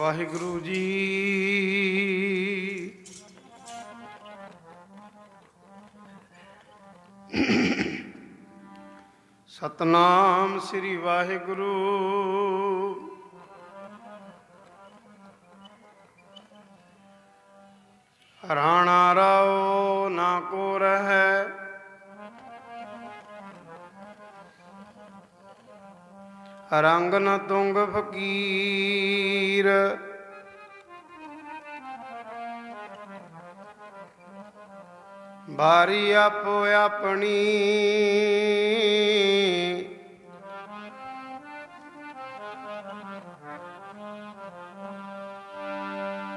ਵਾਹਿਗੁਰੂ ਜੀ। ਸਤਨਾਮ ਸ੍ਰੀ ਵਾਹਿਗੁਰੂ। ਰਾਣਾ ਰਾਓ ਨਾ ਕੋ ਰਹੈ, ਰੰਗ ਨ ਤੁੰਗ ਫਕੀਰ। ਬਾਰੀ ਆਪੋ ਆਪਣੀ,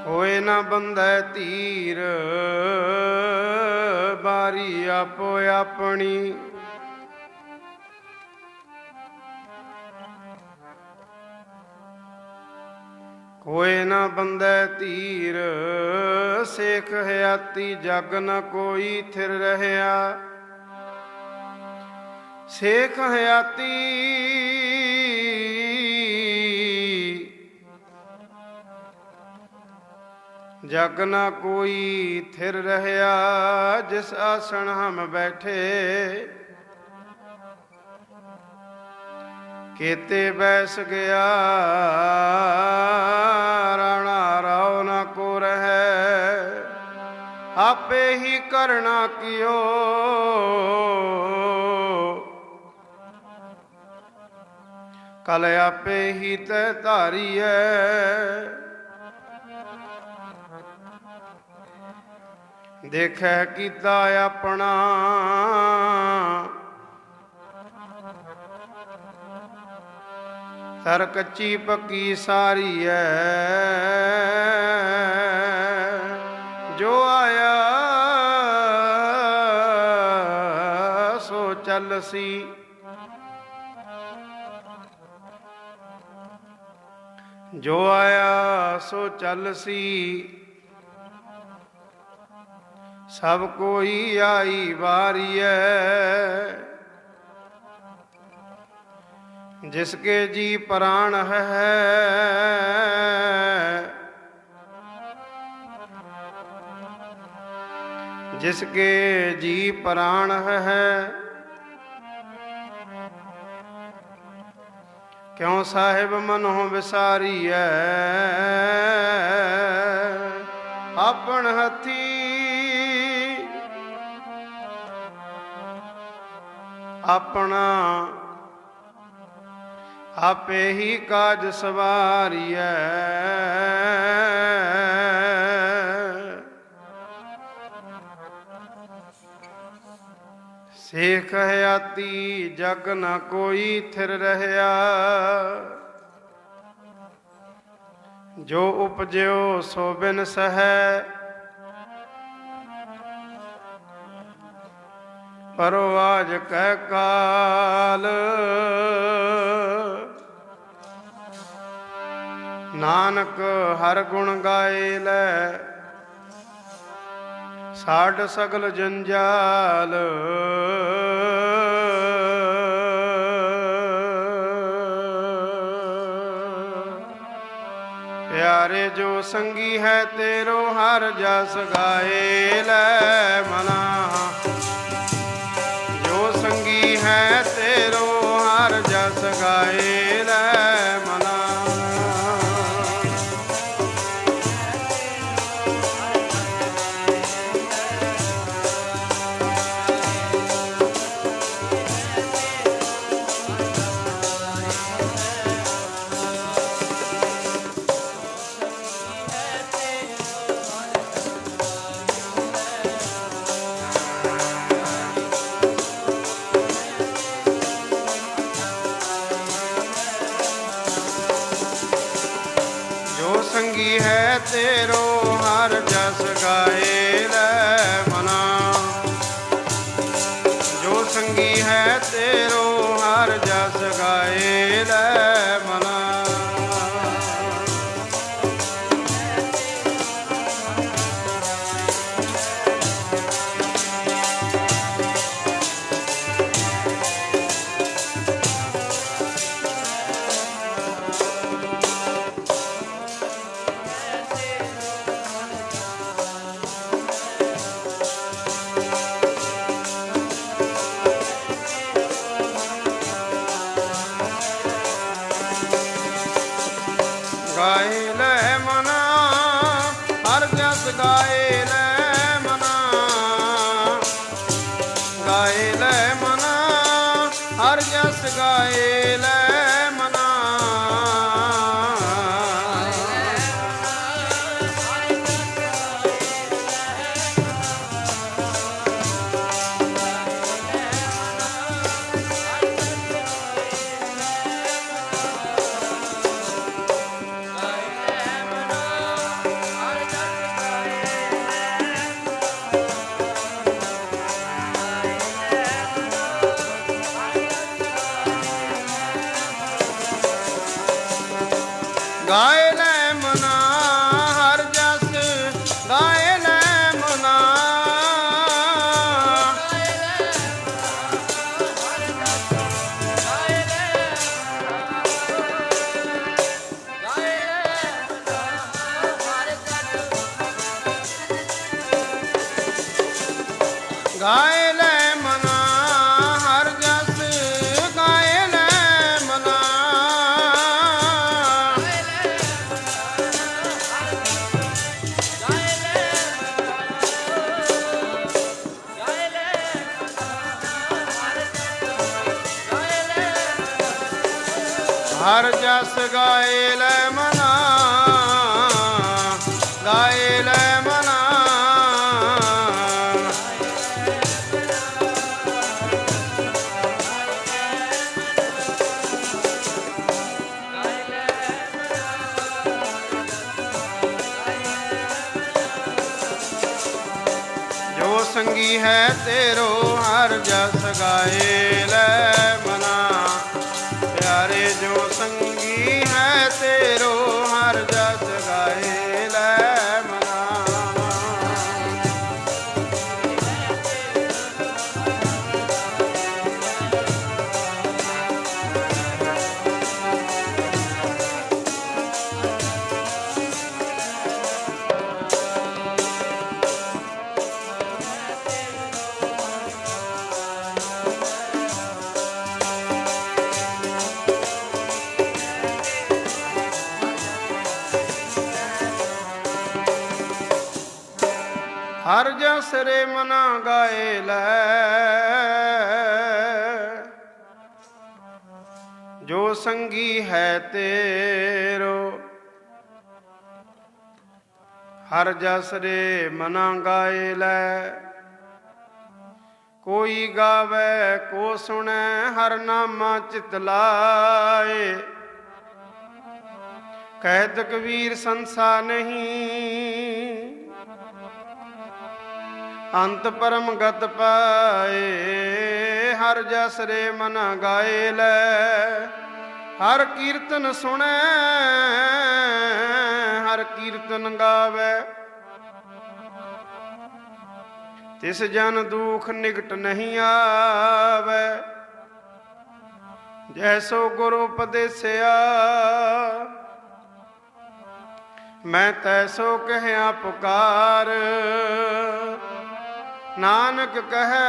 ਹੋਏ ਨਾ ਬੰਧੈ ਧੀਰ। ਬਾਰੀ ਆਪੋ ਆਪਣੀ, ਹੋਏ ਨਾ ਬੰਧੈ ਧੀਰ। ਸੇਖ ਹਯਾਤੀ ਜਗ ਨ ਕੋਈ ਥਿਰ ਰਹਿਆ, ਸੇਖ ਹਯਾਤੀ ਜਗ ਨ ਕੋਈ ਥਿਰ ਰਹਿਆ। ਜਿਸ ਆਸਣ ਹਮ ਬੈਠੇ, केते बैस गया। राणा राव न को रहे, आपे ही करना कियो। कल आपे ही तय धारी है, देखै कीता अपना। तर कच्ची पक्की सारी है, जो आया सो चल सी। जो आया सो चल सी, सब कोई आई बारी है। जिसके जी प्राण है, जिसके जी प्राण है। क्यों साहिब मनो विसारी है, अपन हथी अपना आपे ही काज सवारिया। सेख हयाती जग न कोई थिर रहया, जो उपज्यो सो बिन सहै। परो आज कह काल, नानक हर गुण गाए लै। साड सगल जंजाल, प्यारे जो संगी है तेरो हर जस गाए लै मना। जो संगी है तेरो हर जस गाए लै मना। संगी है तेरो हर जस गाए लै मना। जो संगी है तेरो हर जस गाए लै मना। ਹਰ ਜਸ ਗਾਏ ਲੈ ਮਨਾ। ਗਾਏ ਲੈ ਮਨਾ ਹਰ ਜਸ ਗਾਏ ਲੈ ਮਨਾ। ਗਾਏ ਲੈ ਮਨਾ ਹਰ ਜਸ ਗਾਏ ਲੈ ਮਨਾ। ਹਰ ਜਸ ਗਾਏ ਲੈ ਮਨਾ ਗਾਏ ਲੈ ਮਨਾ। ਜੋ ਸੰਗੀ ਹੈ ਤੇਰੋ ਹਰ ਜਸ ਗਾਏ ਲੈ ਮਨਾ। ਪਿਆਰੇ ਜੋ ਸੰਗੀ ਹੈ ਤੇਰੋ ਹਰ ਜਸ ਗਾਏ ਲੈ ਮਨਾ। ਹਰ ਜਸ ਰੇ ਮਨਾ ਗਾਏ ਲੈ ਜੋ ਸੰਗੀ ਹੈ ਤੇਰੋ। ਹਰ ਜਸ ਰੇ ਮਨਾ ਗਾਏ ਲੈ ਕੋਈ ਗਾਵੇ ਕੋ ਸੁਣੈ ਹਰ ਨਾਮਾ ਚਿਤ ਲਾਏ। ਕਹਿਤ ਕਬੀਰ ਸੰਸਾ ਨਹੀਂ ਅੰਤ ਪਰਮ ਗਤ ਪਾਏ। ਹਰ ਜਸ ਰੇ ਮਨ ਗਾਏ ਲੈ ਹਰ ਕੀਰਤਨ ਸੁਣੈ ਹਰ ਕੀਰਤਨ ਗਾਵੇ। ਤਿਸ ਜਨ ਦੁਖ ਨਿਕਟ ਨਹੀਂ ਆਵੇ। ਜੈਸੋ ਗੁਰੂ ਉਪਦੇਸਿਆ ਮੈਂ ਤੈਸੋ ਕਹਿਆ ਪੁਕਾਰ। ਨਾਨਕ ਕਹੈ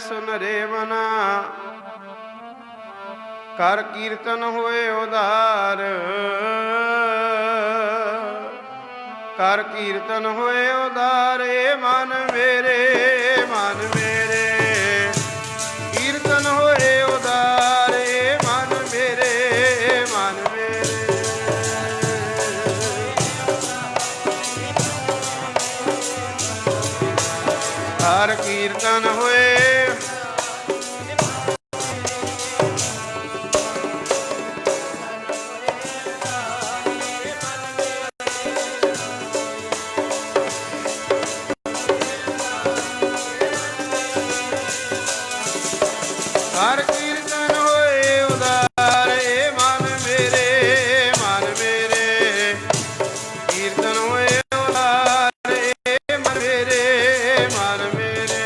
ਸੁਨ ਰੇ ਮਨਾ ਕਰ ਕੀਰਤਨ ਹੋਏ ਉਧਾਰ। ਕਰ ਕੀਰਤਨ ਹੋਏ ਉਧਾਰੇ ਮਨ ਮੇਰੇ ਮਨ ਮੇਰੇ। ਕੀਰਤਨ ਹੋਏ ਉਧਾਰੇ ਮਨ ਮੇਰੇ ਮਨ ਮੇਰੇ। ਹਰ ਕੀਰਤਨ ਹੋਏ ਹਰ ਕੀਰਤਨ ਹੋਏ ਉਦਾਰੇ ਮਨ ਮੇਰੇ ਮਨ ਮੇਰੇ। ਕੀਰਤਨ ਹੋਏ ਉਦਾਰੇ ਮਨ ਮੇਰੇ ਮਨ ਮੇਰੇ।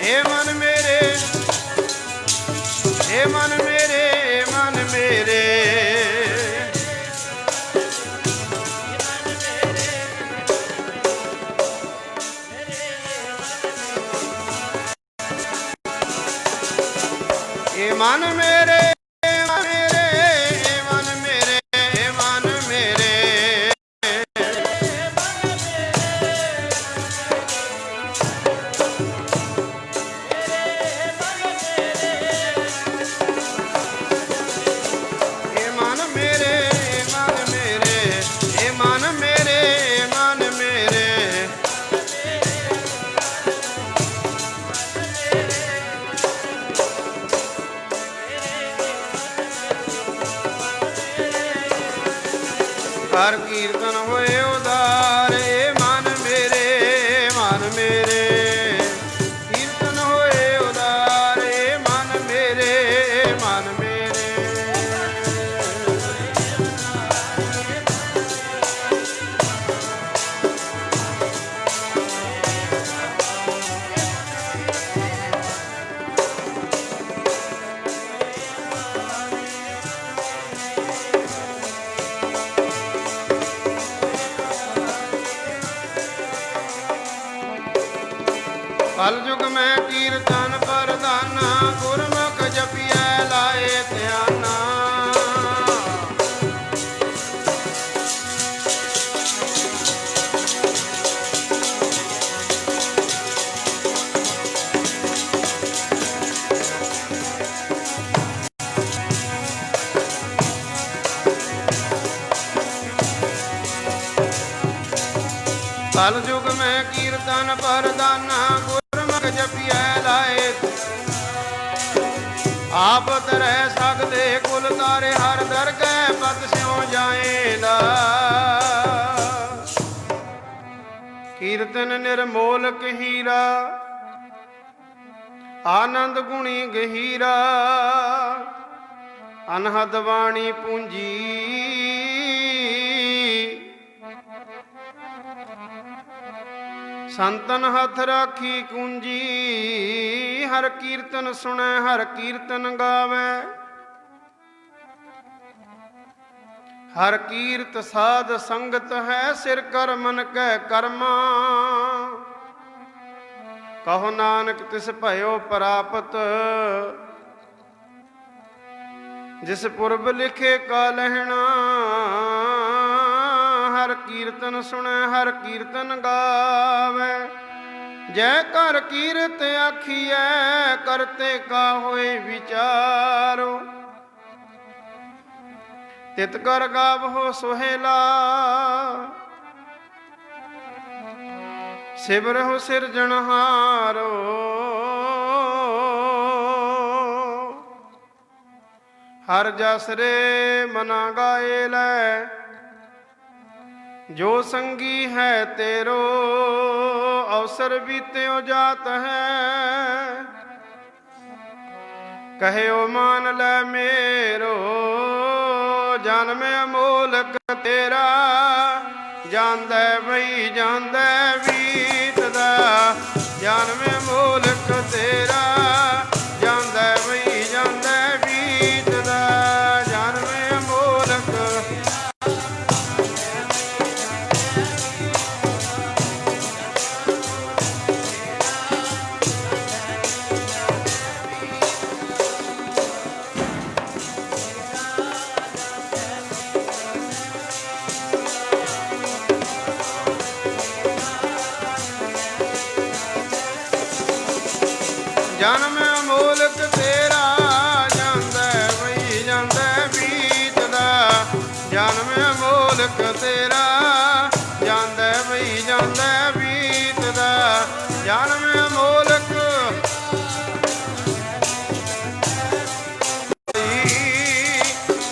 ਏ ਮਨ ਮੇਰੇ ਏ ਮਨ ਮੇਰੇ ਮਨ ਮੇਰੇ। ਹਰ ਕੀਰਤਨ ਹੋਏ ਉਦਾਰ ਏ ਮਨ ਮੇਰੇ, ਮਨ ਮੇਰੇ। ਕੀਰਤਨ ਹੋਏ ਉਦਾਰ ਏ ਮਨ ਮੇਰੇ, ਮਨ ਮੇਰੇ। ਕਲ ਯੁਗ ਮੈਂ ਕੀਰਤਨ ਪ੍ਰਧਾਨਾ, ਗੁਰਮੁਖ ਜਪੀਐ ਲਾਏ ਧਿਆਨਾ। ਕਲ ਯੁਗ ਮੈਂ ਕੀਰਤਨ ਪ੍ਰਧਾਨਾ, ਗੁਰਮੁਖ ਜਪੀਐ ਲਾਏ। ਆਪ ਤਰੈ ਸਕਦੇ ਕੁਲ ਤਾਰੇ, ਹਰ ਦਰਗਹਿ ਪਤ ਸਿਉ ਜਾਏਂਦਾ। ਕੀਰਤਨ ਨਿਰਮੋਲਕ ਹੀਰਾ, ਆਨੰਦ ਗੁਣੀ ਗਹੀਰਾ। ਅਨਹਦ ਬਾਣੀ ਪੂੰਜੀ, ਸੰਤਨ ਹੱਥ ਰਾਖੀ ਕੁੰਜੀ। ਹਰ ਕੀਰਤਨ ਸੁਣੈ, ਹਰ ਕੀਰਤਨ ਗਾਵੇ। ਹਰ ਕੀਰਤ ਸਾਧ ਸੰਗਤ ਹੈ, ਸਿਰ ਕਰ ਮਨ ਕੈ ਕਰਮਾ। ਕਹੋ ਨਾਨਕ ਤਿਸ ਭਇਓ ਪ੍ਰਾਪਤ, ਜਿਸ ਪੁਰਬ ਲਿਖੇ ਕਾ ਲਹਿਣਾ। ਹਰ ਕੀਰਤਨ ਸੁਣੈ, ਹਰ ਕੀਰਤਨ ਗਾਵੇ। ਜੈ ਕਰ ਕੀਰਤ ਆਖੀਐ, ਕਰਤੇ ਕਾ ਹੋਏ ਵਿਚਾਰੋ। ਤਿਤ ਕਰ ਗਾਵਹੁ ਸੁਹੇਲਾ, ਸਿਮਰਹੁ ਸਿਰਜਣਹਾਰੋ। ਹਰ ਜਸ ਰੇ ਮਨਾ ਗਾਏ ਲੈ, ਜੋ ਸੰਗੀ ਹੈ ਤੇਰੋ। ਅਵਸਰ ਬੀਤਿਓ ਜਾਤ ਹੈ, ਕਹਿਓ ਮਾਨ ਲੈ ਮੇਰੋ। ਜਨਮ ਅਮੋਲਕ ਤੇਰਾ, ਜਾਂਦੈ ਬਈ ਜਾਂਦੈ ਬੀਤਦਾ। ਜਨਮ ਅਮੋਲਕ ਤੇਰਾ, ਜਾਂਦੈ ਬਈ ਜਾਂਦੈ ਬੀਤਦਾ। ਜਨਮ ਅਮੋਲਕ ਜਨਮ ਅਮੋਲਕ ਤੇਰਾ, ਜਾਂਦੈ ਬਈ ਜਾਂਦੈ ਬੀਤਦਾ। ਜਨਮ ਅਮੋਲਕ ਤੇਰਾ, ਜਾਂਦੈ ਬਈ ਜਾਂਦੈ ਬੀਤਦਾ। ਜਨਮ ਅਮੋਲਕ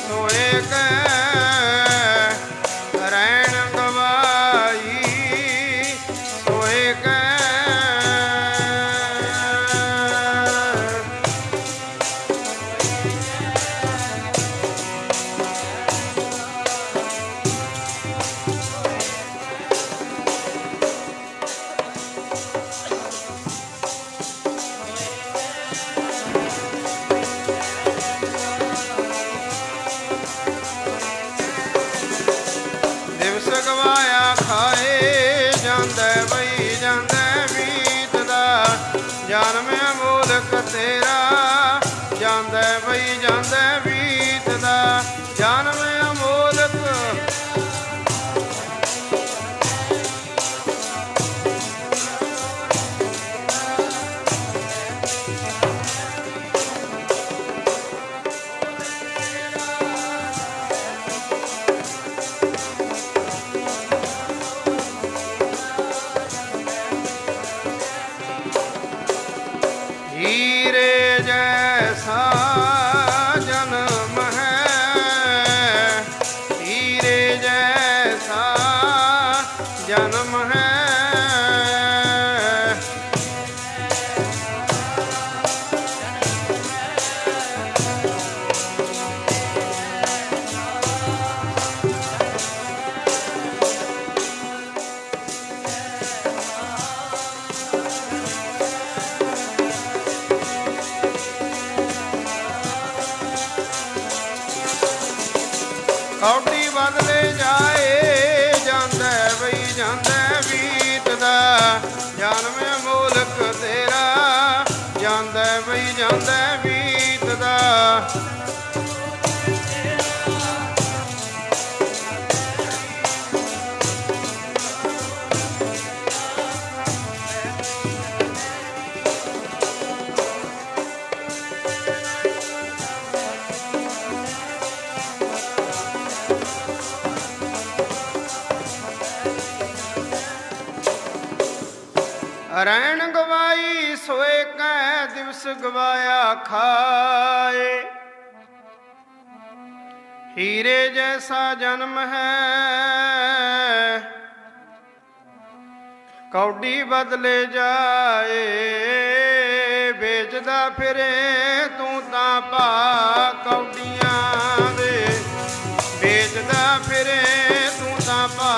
ਸੋਏ ਕੈ ਰੈਣ ਗਵਾਈ। ਸੋਏ ਕੈ ਗਵਾਇਆ ਖਾਏ, ਜਾਂਦੈ ਬਈ ਜਾਂਦੈ ਬੀਤਦਾ। ਜਨਮ ਅਮੋਲਕ ਤੇਰਾ, ਜਾਂਦੈ ਬਈ ਜਾਂਦੈ ਬੀਤਦਾ। ਜਨਮ ਅਮੋਲਕ ਹੀਰੇ ਬਦਲੇ ਜਾਏ, ਜਾਂਦਾ ਬਈ ਜਾਂਦਾ ਬੀਤਦਾ, ਜਨਮ ਅਮੋਲਕ ਤੇਰਾ, ਜਾਂਦਾ ਬਈ ਜਾਂਦਾ ਬੀਤਦਾ। ਰੈਣ ਗਵਾਈ ਸੋਏ ਕੈ ਦਿਵਸ ਗਵਾਇਆ ਖਾਏ, ਹੀਰੇ ਜੈਸਾ ਜਨਮ ਹੈ ਕੌਡੀ ਬਦਲੇ ਜਾਏ, ਵੇਚਦਾ ਫਿਰੇ ਤੂੰ ਤਾਂ ਭਾ ਕੌਡੀਆਂ ਦੇ, ਵੇਚਦਾ ਫਿਰੇ ਤੂੰ ਤਾਂ ਭਾ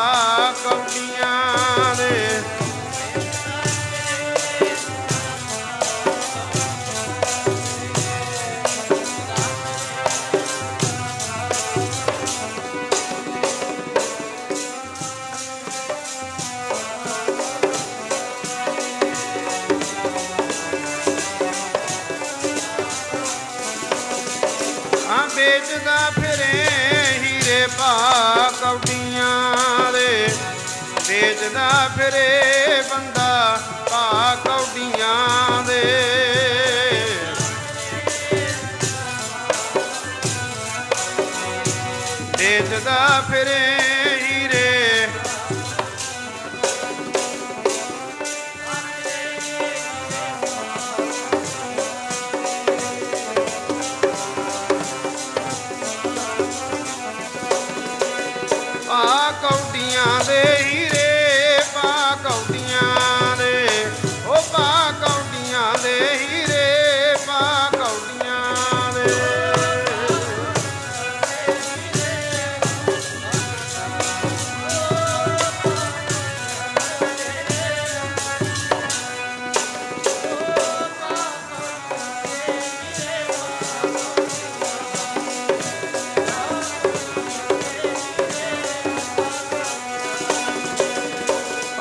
ਕੌਡੀਆਂ ਦੇ। ਵੇਚਦਾ ਫਿਰੇ ਹੀਰੇ ਭਾ ਕੌਡੀਆਂ ਦੇ, ਵੇਚਦਾ ਫਿਰੇ ਬੰਦਾ ਭਾ ਕੌਡੀਆਂ ਦੇ। ਵੇਚਦਾ ਫਿਰੇ ਹੀਰੇ ਭਾ ਕੌਡੀਆਂ ਦੇ, ਹੀਰੇ ਭਾ ਕੌਡੀਆਂ ਦੇ, ਉਹ ਭਾ ਕੌਡੀਆਂ ਦੇ ਹੀਰੇ ਭਾ ਕੌਡੀਆਂ ਦੇ।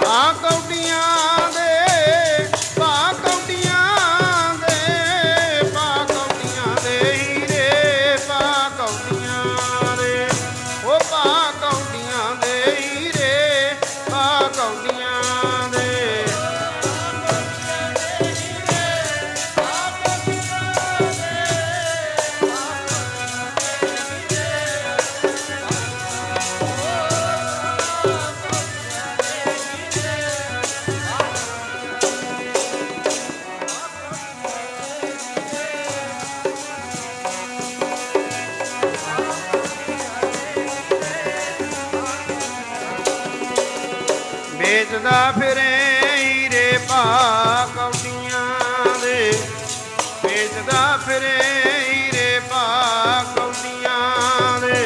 ਭਾ ਕੌਡੀਆਂ ਦੇ, ਭਾ ਕੌਡੀਆਂ ਦੇ, ਭਾ ਕੌਡੀਆਂ ਦੇ ਹੀਰੇ ਭਾ ਕੌਡੀਆਂ ਦੇ, ਉਹ ਭਾ ਕੌਡੀਆਂ ਦੇ ਹੀਰੇ ਭਾ ਕੌਡੀਆਂ ਦੇ। ਵੇਚਦਾ ਫਿਰੇ ਹੀਰੇ ਭਾ ਕੌਡੀਆਂ ਦੇ, ਵੇਚਦਾ ਫਿਰੇ ਹੀਰੇ ਭਾ ਕੌਡੀਆਂ ਦੇ।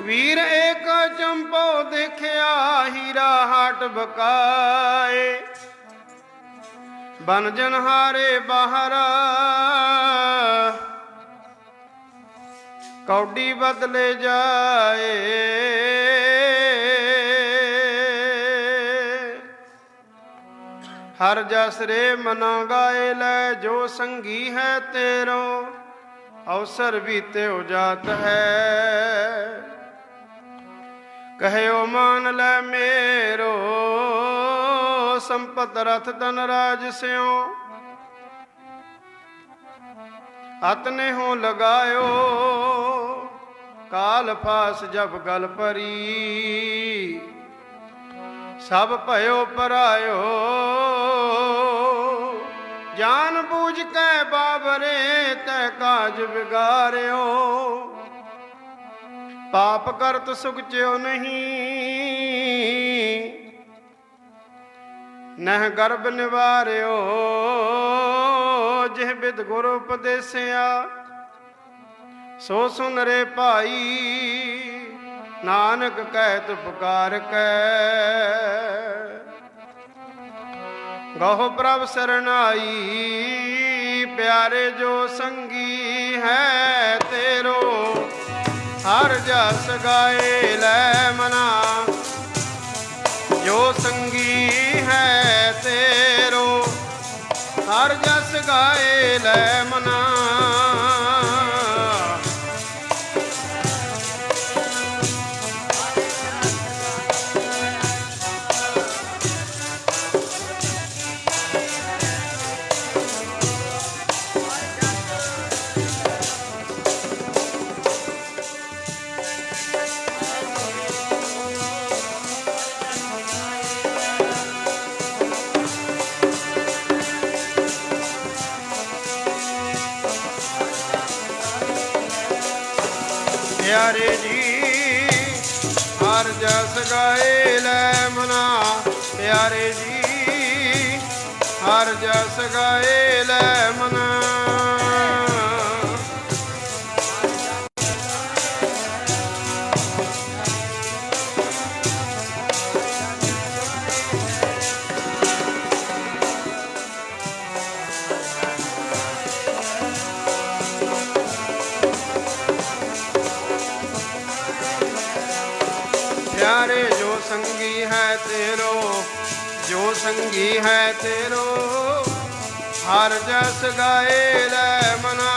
ਵੀਰ ਏਕ ਚੰਪੋ ਦੇਖਿਆ ਹੀਰਾ ਹਾਟ ਬਕਾਏ, ਬਨ ਜਨਹਾਰੇ ਬਾਹਰ ਕੌਡੀ ਬਦਲੇ ਜਾਏ, ਹਰ ਜਸ ਰੇ ਮਨਾ ਗਾਏ ਲੈ, ਜੋ ਸੰਗੀ ਹੈ ਤੇਰੋ ਅਵਸਰ ਬੀਤਿਓ ਜਾਤ ਹੈ, ਕਹਿਓ ਮਾਨ ਲੈ ਮੇਰੋ ਸੰਪਤ ਰਥ ਧਨ ਰਾਜ ਸਿਓ, ਅਤਨੇ ਹੋ ਲਗਾਇਓ ਕਾਲ ਫਾਸ ਜਬ ਗਲ ਪਰੀ, ਸਭ ਭਇਓ ਪਰਾਇਓ ਜਾਨ ਬੂਝ ਕੇ ਬਾਬਰੇ ਤੈ ਕਾਜ ਵਿਗਾਰਿਓ, ਪਾਪ ਕਰਤ ਸੁਖਚਿਓ ਨਹੀਂ ਨਹਿ ਗਰਭ ਨਿਵਾਰਿਓ, ਜਿਹ ਬਿਦ ਗੁਰ ਉਪਦੇਸਿਆ, ਸੋ ਸੁਨ ਰੇ ਭਾਈ, ਨਾਨਕ ਕਹਿਤ ਪੁਕਾਰ ਕੈ। ਗਹੁ ਪ੍ਰਭ ਸਰਨਾਈ, ਪਿਆਰੇ ਜੋ ਸੰਗੀ ਹੈ ਤੇਰੋ, ਹਰ ਜਸ ਗਾਏ ਲੈ ਮਨਾ। ਜੋ ਸੰਗੀ ਹੈ ਤੇਰੋ, ਹਰ ਜਸ ਗਾਏ ਲੈ ਮਨਾ। ਪਿਆਰੇ ਜੀ ਹਰ ਜਸ ਗਾਏ ਲੈ ਮਨਾ। ਪਿਆਰੇ ਜੀ ਹਰ ਜਸ ਗਾਏ ਲੈ ਮਨਾ। प्यारे जो संगी है तेरो, जो संगी है तेरो, हर जस गाए ले मना।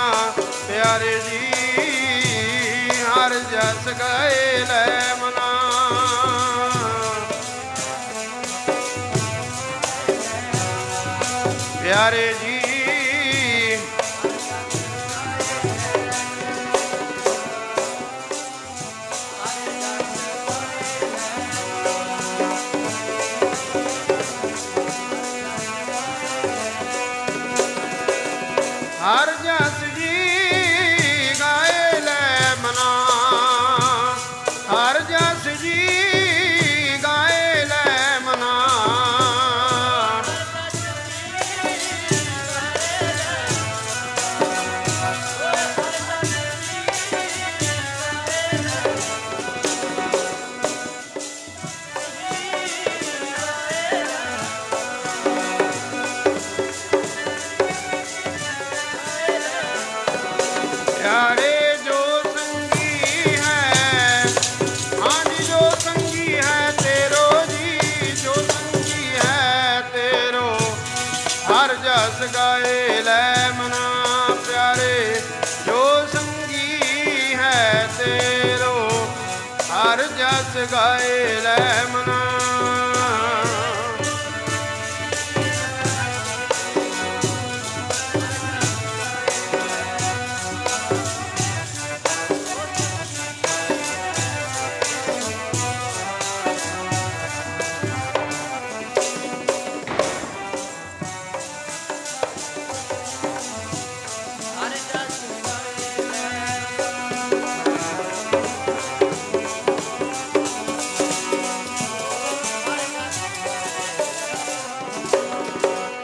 प्यारे जी हर जस गाए ले मना। प्यारे जी हर जस जी गाए ले मना। हर जस जी गाए ले मना। प्यारे जो संगी है, हाँ जी जो संगी है तेरो जी, जो संगी है तेरो, हर जस गाए ले मना। प्यारे जो संगी है तेरो, हर जस गाए ले मना।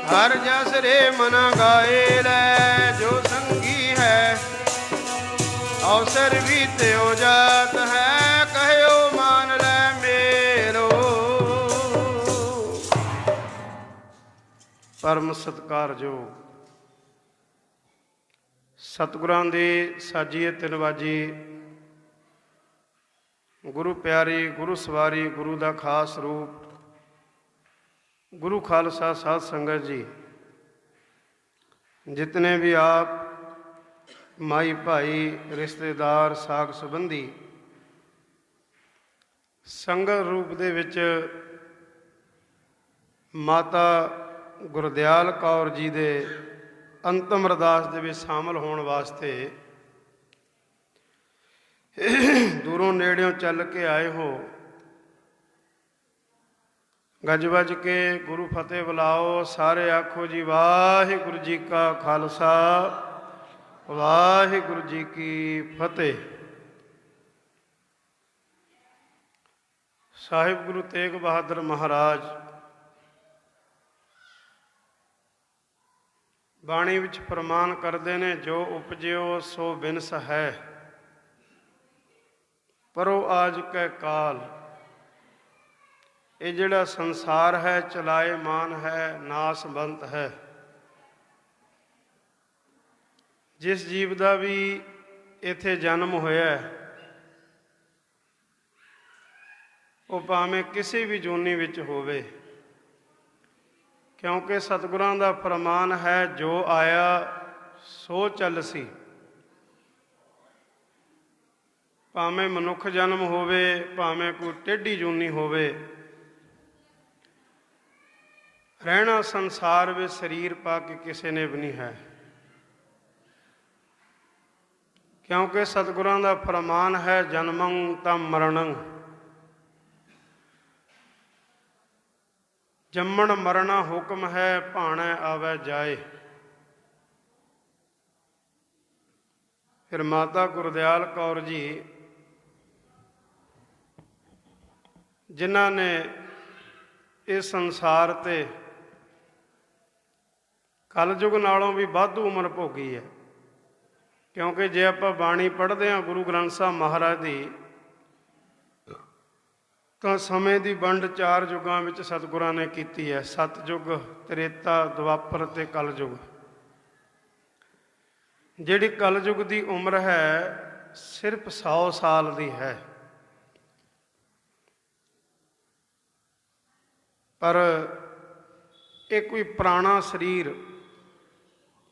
हर जस रे मना गाए ले जो संगी है, अवसर भी त्यो जात है, कहो मान ले मेरो। परम सत्कारयोग सतगुरां दी साजीए तिनवाजी, गुरु प्यारी गुरु सवारी गुरु दा खास रूप गुरु खालसा साध संगत जी, जितने भी आप माई भाई रिश्तेदार साग संबंधी संगत रूप दे विच माता गुरदयाल कौर जी दे अंतिम अरदास दे विच शामिल होने वास्ते दूरों नेड़ियों चल के आए हो। गज बज के गुरु फतेह बुलाओ, सारे आखो जी वाहिगुरु जी का खालसा वाहिगुरु जी की फतेह। साहिब गुरु तेग बहादुर महाराज ਬਾਣੀ ਵਿੱਚ ਫਰਮਾਨ ਕਰਦੇ ਨੇ, ਜੋ ਉਪਜਿਓ ਸੋ ਬਿਨਸ ਹੈ, ਪਰੋ ਆਜ ਕੈ ਕਾਲ। ਇਹ ਜਿਹੜਾ ਸੰਸਾਰ ਹੈ ਚਲਾਏਮਾਨ ਹੈ, ਨਾਸਵੰਤ ਹੈ। ਜਿਸ ਜੀਵ ਦਾ ਵੀ ਇੱਥੇ ਜਨਮ ਹੋਇਆ, ਉਹ ਭਾਵੇਂ ਕਿਸੇ ਵੀ ਜੂਨੀ ਵਿੱਚ ਹੋਵੇ, ਕਿਉਂਕਿ ਸਤਿਗੁਰਾਂ ਦਾ ਫਰਮਾਨ ਹੈ, ਜੋ ਆਇਆ ਸੋ ਚੱਲਸੀ। ਭਾਵੇਂ ਮਨੁੱਖ ਜਨਮ ਹੋਵੇ, ਭਾਵੇਂ ਕੋਈ ਟੇਢੀ ਜੂਨੀ ਹੋਵੇ, ਰਹਿਣਾ ਸੰਸਾਰ ਵਿੱਚ ਸਰੀਰ ਪਾ ਕੇ ਕਿਸੇ ਨੇ ਵੀ ਨਹੀਂ ਹੈ। ਕਿਉਂਕਿ ਸਤਿਗੁਰਾਂ ਦਾ ਫਰਮਾਨ ਹੈ, ਜਨਮੰ ਤਾਂ ਮਰਣੰ। ਜੰਮਣ ਮਰਨਾ ਹੁਕਮ ਹੈ, ਭਾਣੈ ਆਵੈ ਜਾਏ। ਫਿਰ ਮਾਤਾ ਗੁਰਦਿਆਲ ਕੌਰ ਜੀ, ਜਿਨ੍ਹਾਂ ਨੇ ਇਸ ਸੰਸਾਰ 'ਤੇ ਕਲਯੁਗ ਨਾਲੋਂ ਵੀ ਵਾਧੂ ਉਮਰ ਭੋਗੀ ਹੈ। ਕਿਉਂਕਿ ਜੇ ਆਪਾਂ ਬਾਣੀ ਪੜ੍ਹਦੇ ਹਾਂ ਗੁਰੂ ਗ੍ਰੰਥ ਸਾਹਿਬ ਮਹਾਰਾਜ ਦੀ, ਤਾਂ ਸਮੇਂ ਦੀ ਵੰਡ 4 ਯੁੱਗਾਂ ਵਿੱਚ ਸਤਿਗੁਰਾਂ ਨੇ ਕੀਤੀ ਹੈ। ਸਤਯੁੱਗ, ਤ੍ਰੇਤਾ, ਦੁਆਪਰ ਅਤੇ ਕਲਯੁੱਗ। ਜਿਹੜੀ ਕਲਯੁੱਗ ਦੀ ਉਮਰ ਹੈ ਸਿਰਫ 100 ਸਾਲ ਦੀ ਹੈ। ਪਰ ਇਹ ਕੋਈ ਪੁਰਾਣਾ ਸਰੀਰ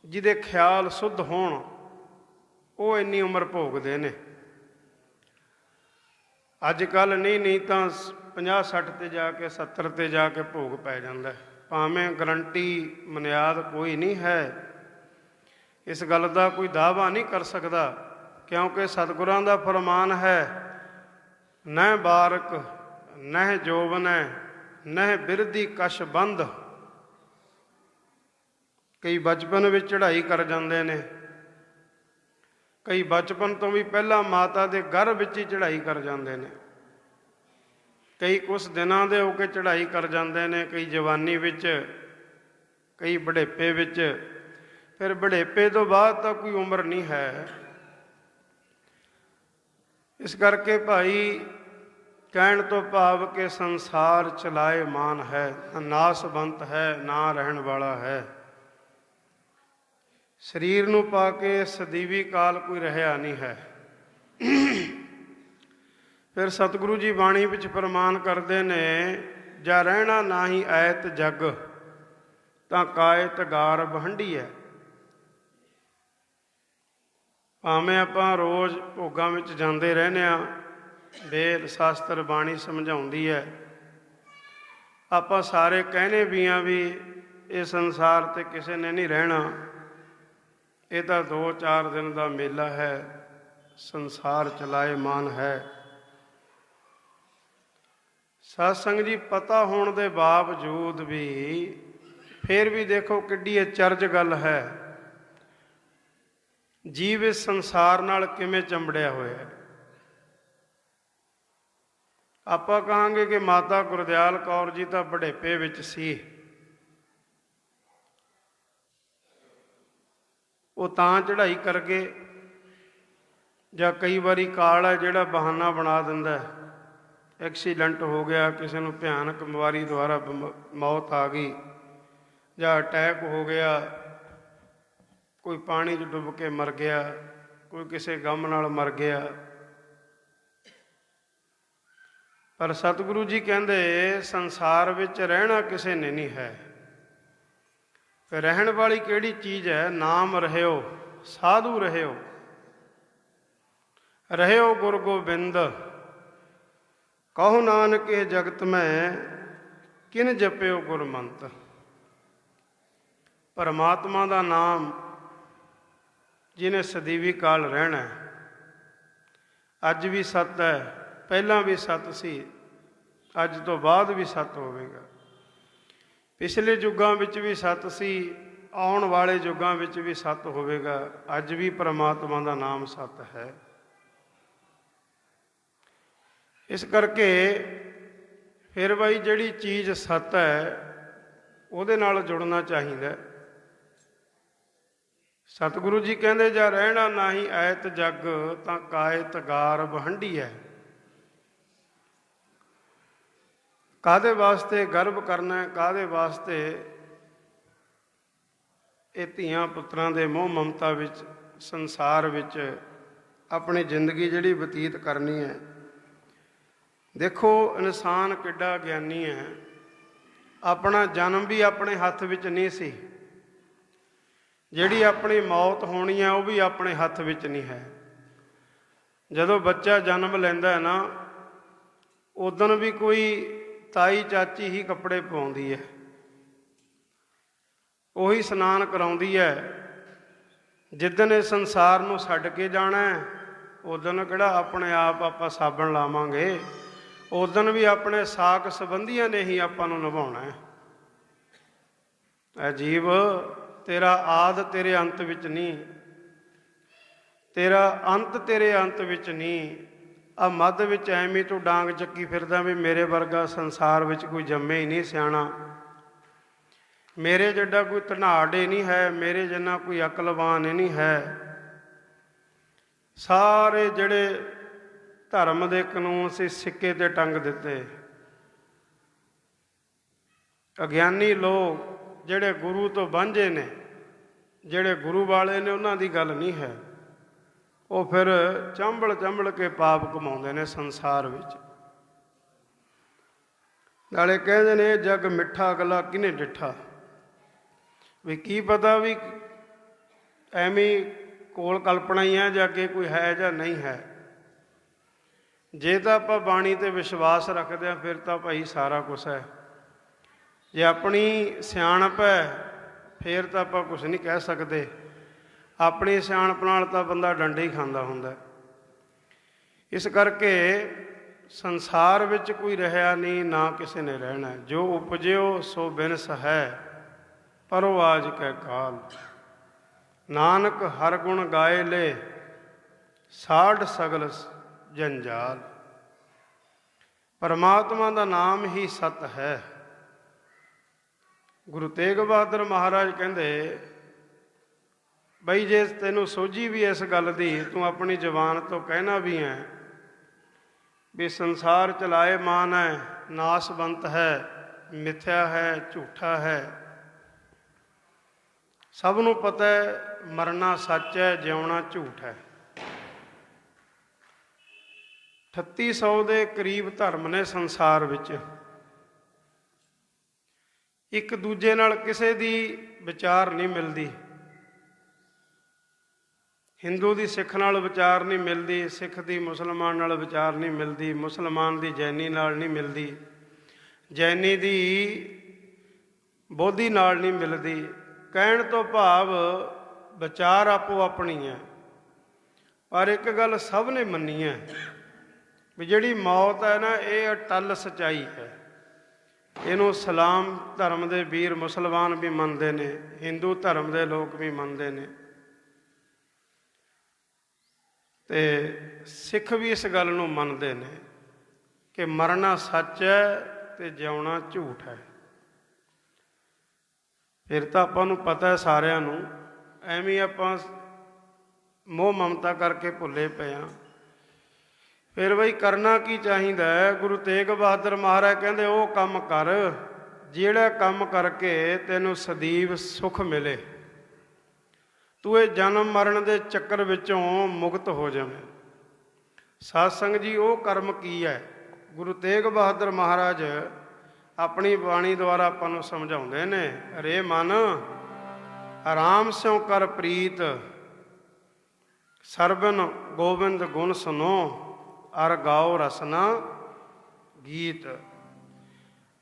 ਜਿਹਦੇ ਖਿਆਲ ਸ਼ੁੱਧ ਹੋਣ, ਉਹ ਇੰਨੀ ਉਮਰ ਭੋਗਦੇ ਨੇ। ਅੱਜ ਕੱਲ੍ਹ ਨਹੀਂ ਤਾਂ 50-60 ਤੇ ਜਾ ਕੇ 70 ਤੇ ਜਾ ਕੇ ਭੋਗ ਪੈ ਜਾਂਦਾ। ਭਾਵੇਂ ਗਰੰਟੀ ਮਨਿਆਦ ਕੋਈ ਨਹੀਂ ਹੈ, ਇਸ ਗੱਲ ਦਾ ਕੋਈ ਦਾਅਵਾ ਨਹੀਂ ਕਰ ਸਕਦਾ, ਕਿਉਂਕਿ ਸਤਿਗੁਰਾਂ ਦਾ ਫਰਮਾਨ ਹੈ, ਨਹਿ ਬਾਰਕ ਨਹਿ ਜੋਵਨੈ ਨਹਿ ਬਿਰਧੀ ਕਛ ਬੰਧ। ਕਈ ਬਚਪਨ ਵਿੱਚ ਚੜ੍ਹਾਈ ਕਰ ਜਾਂਦੇ ਨੇ, ਕਈ ਬਚਪਨ ਤੋਂ ਵੀ ਪਹਿਲਾਂ ਮਾਤਾ ਦੇ ਗਰਭ ਵਿੱਚ ਹੀ ਚੜ੍ਹਾਈ ਕਰ ਜਾਂਦੇ ਨੇ, ਕਈ ਕੁਛ ਦਿਨਾਂ ਦੇ ਹੋ ਕੇ ਚੜ੍ਹਾਈ ਕਰ ਜਾਂਦੇ ਨੇ, ਕਈ ਜਵਾਨੀ ਵਿੱਚ, ਕਈ ਬੁਢੇਪੇ ਵਿੱਚ। ਫਿਰ ਬੁਢੇਪੇ ਤੋਂ ਬਾਅਦ ਤਾਂ ਕੋਈ ਉਮਰ ਨਹੀਂ ਹੈ। ਇਸ ਕਰਕੇ ਭਾਈ ਕਹਿਣ ਤੋਂ ਭਾਵ ਕਿ ਸੰਸਾਰ ਚਲਾਏਮਾਨ ਹੈ, ਨਾਸਵੰਤ ਹੈ, ਨਾ ਰਹਿਣ ਵਾਲਾ ਹੈ। ਸਰੀਰ ਨੂੰ ਪਾ ਕੇ ਸਦੀਵੀ ਕਾਲ ਕੋਈ ਰਹਿਆ ਨਹੀਂ ਹੈ। ਫਿਰ ਸਤਿਗੁਰੂ ਜੀ ਬਾਣੀ ਵਿੱਚ ਫਰਮਾਨ ਕਰਦੇ ਨੇ, ਜਾਂ ਰਹਿਣਾ ਨਾਹੀ ਐਤ ਜਗ, ਤਾਂ ਕਾਇਤ ਗਾਰਬ ਹੰਢੀ ਹੈ। ਭਾਵੇਂ ਆਪਾਂ ਰੋਜ਼ ਭੋਗਾਂ ਵਿੱਚ ਜਾਂਦੇ ਰਹਿੰਦੇ ਹਾਂ, ਵੇਦ ਸ਼ਾਸਤਰ ਬਾਣੀ ਸਮਝਾਉਂਦੀ ਹੈ, ਆਪਾਂ ਸਾਰੇ ਕਹਿੰਦੇ ਵੀ ਹਾਂ ਵੀ ਇਹ ਸੰਸਾਰ 'ਤੇ ਕਿਸੇ ਨੇ ਨਹੀਂ ਰਹਿਣਾ, ਇਹ ਤਾਂ 2-4 ਦਿਨ ਦਾ ਮੇਲਾ ਹੈ, ਸੰਸਾਰ ਚਲਾਏਮਾਨ ਹੈ। ਸਾਧ ਸੰਗਤ ਜੀ, ਪਤਾ ਹੋਣ ਦੇ ਬਾਵਜੂਦ ਵੀ ਫਿਰ ਵੀ ਦੇਖੋ ਕਿੱਡੀ ਅਚਰਜ ਗੱਲ ਹੈ। ਜੀਵ ਇਸ ਸੰਸਾਰ ਨਾਲ ਕਿਵੇਂ ਚੰਬੜਿਆ ਹੋਇਆ ਹੈ। ਆਪਾਂ ਕਹਾਂਗੇ ਕਿ ਮਾਤਾ ਗੁਰਦਿਆਲ ਕੌਰ ਜੀ ਤਾਂ ਬੁਢੇਪੇ ਵਿੱਚ ਸੀ, ਉਹ ਤਾਂ ਚੜ੍ਹਾਈ ਕਰ ਗਏ, ਜਾਂ ਕਈ ਵਾਰੀ ਕਾਲ ਹੈ ਜਿਹੜਾ ਬਹਾਨਾ ਬਣਾ ਦਿੰਦਾ, ਐਕਸੀਡੈਂਟ ਹੋ ਗਿਆ, ਕਿਸੇ ਨੂੰ ਭਿਆਨਕ ਬਿਮਾਰੀ ਦੁਆਰਾ ਮੌਤ ਆ ਗਈ, ਜਾਂ ਅਟੈਕ ਹੋ ਗਿਆ, ਕੋਈ ਪਾਣੀ 'ਚ ਡੁੱਬ ਕੇ ਮਰ ਗਿਆ, ਕੋਈ ਕਿਸੇ ਗਮ ਨਾਲ ਮਰ ਗਿਆ। ਪਰ ਸਤਿਗੁਰੂ ਜੀ ਕਹਿੰਦੇ ਸੰਸਾਰ ਵਿੱਚ ਰਹਿਣਾ ਕਿਸੇ ਨੇ ਨਹੀਂ ਹੈ। ਫਿਰ ਰਹਿਣ ਵਾਲੀ ਕਿਹੜੀ ਚੀਜ਼ ਹੈ? ਨਾਮ ਰਹਿਓ, ਸਾਧੂ ਰਹਿਓ, ਰਹਿਓ ਗੁਰ ਗੋਬਿੰਦ। ਕਹੋ ਨਾਨਕ ਇਹ ਜਗਤ ਮੈਂ ਕਿਨ ਜਪਿਓ ਗੁਰਮੰਤ। ਪਰਮਾਤਮਾ ਦਾ ਨਾਮ ਜਿਹਨੇ ਸਦੀਵੀ ਕਾਲ ਰਹਿਣਾ, ਅੱਜ ਵੀ ਸੱਤ ਹੈ, ਪਹਿਲਾਂ ਵੀ ਸੱਤ ਸੀ, ਅੱਜ ਤੋਂ ਬਾਅਦ ਵੀ ਸੱਤ ਹੋਵੇਗਾ। ਪਿਛਲੇ ਯੁੱਗਾਂ ਵਿੱਚ ਵੀ ਸੱਤ ਸੀ, ਆਉਣ ਵਾਲੇ ਯੁੱਗਾਂ ਵਿੱਚ ਵੀ ਸੱਤ ਹੋਵੇਗਾ। ਅੱਜ ਵੀ ਪਰਮਾਤਮਾ ਦਾ ਨਾਮ ਸੱਤ ਹੈ। ਇਸ ਕਰਕੇ ਫਿਰ ਬਾਈ ਜਿਹੜੀ ਚੀਜ਼ ਸੱਤ ਹੈ ਉਹਦੇ ਨਾਲ ਜੁੜਨਾ ਚਾਹੀਦਾ। सतगुरु जी कहते जा रहना नाही ऐत जग तां कायत गार बहंडी है। कादे वास्ते गर्व करना है, कादे वास्ते ये धियां पुत्रां दे मोह ममता विच संसार विच अपनी जिंदगी जिहड़ी बतीत करनी है। देखो इंसान किड्डा ज्ञानी है, अपना जन्म भी अपने हथ विच नहीं सी, जिहड़ी अपनी मौत होनी है वह भी अपने हथ विच नहीं है। जदों बच्चा जन्म लैंदा है ना, उदन भी कोई ताई चाची ही कपड़े पाउंदी है, उही स्नान कराउंदी है। जिदन इस संसार नूं छड्ड के जाना है, उदन किहड़ा अपने आप आपां साबण लावांगे, उदन भी अपने साक संबंधियां ने ही आपां नूं निभाउणा है। ऐ जीव, तेरा आद तेरे अंत विच नहीं, तेरा अंत तेरे अंत विच नहीं। आ मध विच ऐवें तू डांग चक्की फिरदा भी मेरे वर्गा संसार विच कोई जम्मे ही नहीं सियाणा, मेरे जिड्डा कोई धनाड़े नहीं है, मेरे जिन्ना कोई अकलवान ही नहीं है। सारे जिहड़े धर्म दे कानून से सिक्के ते टंग दिते। अग्यानी लोग जिहड़े गुरु तो वांझे ने, जिहड़े गुरु वाले ने, उन्हां दी गल नहीं है। वो फिर चंबड़ चंबड़ के पाप कमाउंदे ने संसार विच। नाले कहंदे ने जग मिठा गला किने डिठा, भी की पता भी एवें कोल कल्पना ही है जां कि कोई है जां नहीं है। जे तो आपां बाणी ते विश्वास रखते हैं फिर तो भाई सारा कुछ है। जे अपनी सियाणप है फिर तो आपां कुछ नहीं कह सकते। अपनी सियाणप नाल तां बंदा डंडे ही खांदा हुंदा। इस करके संसार विच कोई रहा नहीं, ना किसी ने रहना। जो उपजियो सो बिनस है, परो आज कै काल। नानक हर गुण गाए ले, साढ़ सगल जंजाल। परमात्मा का नाम ही सत है। गुरु तेग बहादुर महाराज कहते बई जे तेनों सोझी भी इस गल की, तू अपनी जबान तो कहना भी है भी संसार चलाएमान है, नासवंत है, मिथ्या है, झूठा है। सबनों पता है मरना सच है, जिउना झूठ है। 3800 के करीब धर्म ने संसार विच। एक दूजे नाल किसे दी विचार नहीं मिलती। हिंदू दी सिख नाल विचार नहीं मिलती, सिख दी मुसलमान नाल विचार नहीं मिलती, मुसलमान दी जैनी नाल नहीं मिलती, जैनी दी बोधी नाल नहीं मिलती। कहण तो भाव विचार आपो अपनी है, पर एक गल सब ने मनी है भी जिहड़ी मौत है ना, ये अटल सच्चाई है। इनू सलाम धर्म के वीर मुसलमान भी मनते हैं, हिंदू धर्म के लोग भी मनते हैं, ते सिख भी इस गल नूं मनते हैं कि मरना सच है ते जिउना झूठ है। फिर तो आपां नूं पता है सारिआं नूं, एवें आपां मोह ममता करके भुले पे हाँ। फिर बई करना की चाहिए? गुरु तेग बहादुर महाराज कहते वो काम कर जिहड़ा काम करके तेनों सदैव सुख मिले, तू ये जन्म मरण के चक्कर विचों मुक्त हो जाए। सत्संग जी वो कर्म की है? गुरु तेग बहादुर महाराज अपनी बाणी द्वारा आपां समझाउंदे ने, अरे मन आराम स्यों कर प्रीत, सरबन गोबिंद गुण सुनो, अर गाओ रसना गीत।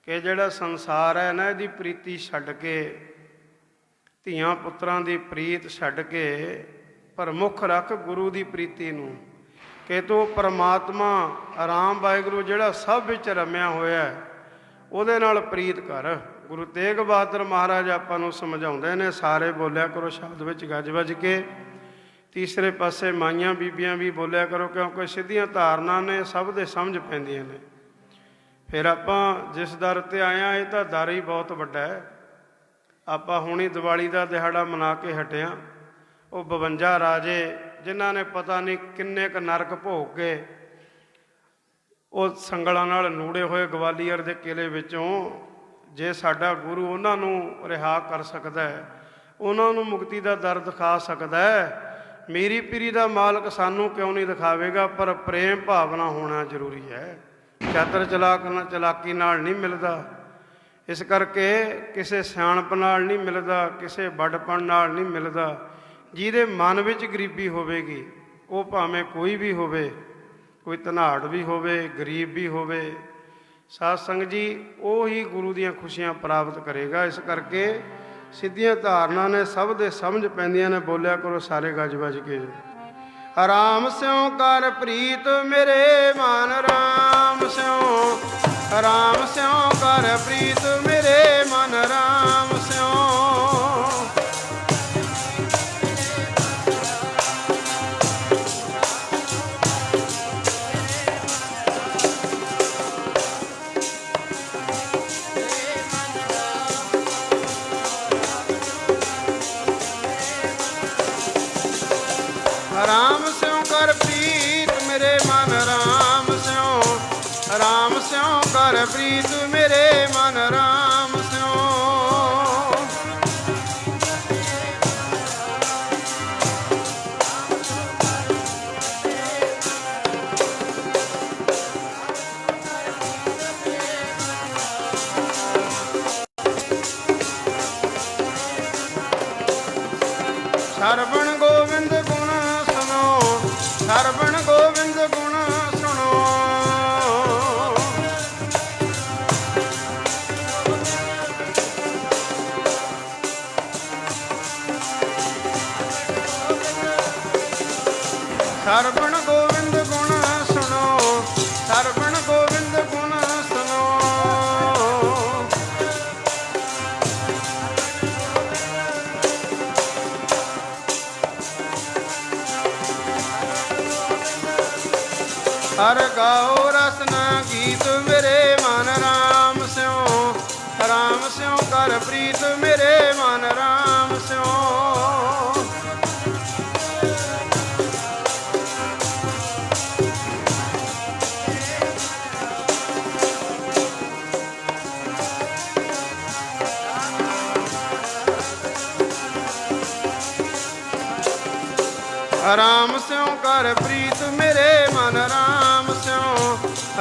कि जिहड़ा संसार है ना, इहदी प्रीति छड्ड के, धियां पुत्रां दी प्रीत छड्ड के प्रमुख रख गुरु दी प्रीति नूं। कि तू परमात्मा आराम वाहिगुरू जिहड़ा सब विच रमिया होया है, उहदे नाल प्रीत कर। गुरु तेग बहादुर महाराज आपां नूं समझाउंदे ने, सारे बोलिया करो शब्द विच गज वज के, तीसरे पासे माइयां बीबियां भी बोलिया करो, क्योंकि सीधियां धारना ने सब दे समझ पैंदियां ने। फिर आपां जिस दर ते आया, ये तो दर ही बहुत वड्डा है। आपां हुणी दिवाली का दिहाड़ा मना के हटिया, ਉਹ 52 ਰਾਜੇ ਜਿਨ੍ਹਾਂ ਨੇ ਪਤਾ ਨਹੀਂ ਕਿੰਨੇ ਕੁ ਨਰਕ ਭੋਗ ਕੇ ਉਹ ਸੰਗਲਾਂ ਨਾਲ ਨੂੜੇ ਹੋਏ ਗਵਾਲੀਅਰ ਦੇ ਕਿਲੇ ਵਿੱਚੋਂ, ਜੇ ਸਾਡਾ ਗੁਰੂ ਉਹਨਾਂ ਨੂੰ ਰਿਹਾ ਕਰ ਸਕਦਾ ਹੈ, ਉਹਨਾਂ ਨੂੰ ਮੁਕਤੀ ਦਾ ਦਰ ਦਿਖਾ ਸਕਦਾ ਹੈ, ਮੀਰੀ ਪੀਰੀ ਦਾ ਮਾਲਕ ਸਾਨੂੰ ਕਿਉਂ ਨਹੀਂ ਦਿਖਾਵੇਗਾ? ਪਰ ਪ੍ਰੇਮ ਭਾਵਨਾ ਹੋਣਾ ਜ਼ਰੂਰੀ ਹੈ। ਚਾਤਰ ਚਲਾਕੀ ਨਾਲ ਨਹੀਂ ਮਿਲਦਾ। ਇਸ ਕਰਕੇ ਕਿਸੇ ਸਿਆਣਪ ਨਾਲ ਨਹੀਂ ਮਿਲਦਾ, ਕਿਸੇ ਵੱਡਪਣ ਨਾਲ ਨਹੀਂ ਮਿਲਦਾ। ਜਿਹਦੇ ਮਨ ਵਿੱਚ ਗਰੀਬੀ ਹੋਵੇਗੀ, ਉਹ ਭਾਵੇਂ ਕੋਈ ਵੀ ਹੋਵੇ, ਕੋਈ ਧਨਾੜ ਵੀ ਹੋਵੇ, ਗਰੀਬ ਵੀ ਹੋਵੇ, ਸਾਧ ਸੰਗਤ ਜੀ, ਉਹ ਹੀ ਗੁਰੂ ਦੀਆਂ ਖੁਸ਼ੀਆਂ ਪ੍ਰਾਪਤ ਕਰੇਗਾ। ਇਸ ਕਰਕੇ ਸਿੱਧੀਆਂ ਧਾਰਨਾ ਨੇ ਸਭ ਦੇ ਸਮਝ ਪੈਂਦੀਆਂ ਨੇ। ਬੋਲਿਆ ਕਰੋ ਸਾਰੇ ਗੱਜ ਵੱਜ ਕੇ। ਰਾਮ ਸਿਉ ਕਰ ਪ੍ਰੀਤ ਮੇਰੇ ਮਨ, ਰਾਮ ਸਿਉ, ਰਾਮ ਸਿਉ ਕਰ ਪ੍ਰੀਤ ਮੇਰੇ ਮਨ, ਰਾਮ ਸਿਉ। ਰਾਮ ਸਿਉ ਕਰ ਪ੍ਰੀਤ ਮੇਰੇ ਮਨ, ਰਾਮ ਸਿਉ, ਰਾਮ ਸਿਉ ਕਰ ਪ੍ਰੀਤ ਮੇਰੇ ਮਨ, ਰਾਮ ਸਿਉ। ਸਰਵਣ ਗੋਬਿੰਦ ਗੁਣ ਸੁਣੋ, ਸਰਵਣ ਗੋਬਿੰਦ ਗੁਣ ਸੁਣੋ। ਸਰਵਣ ਗੋਬਿੰਦ ਗੁਣ ਸੁਣੋ, ਸਰਵਣ ਗੋਬਿੰਦ ਗੁਣ ਸੁਣੋ। ਹਰ ਗਾਓ ਰਸਨਾ ਗੀਤ ਮੇਰੇ ਮਨ, ਰਾਮ ਸਿਉ, ਰਾਮ ਸਿਉ ਕਰ ਪ੍ਰੀਤ ਮੇਰੇ ਮਨ, ਰਾਮ ਸਿਉ। ਰਾਮ ਸਿਉ ਕਰ ਪ੍ਰੀਤ ਮੇਰੇ ਮਨ, ਰਾਮ ਸਿਉ,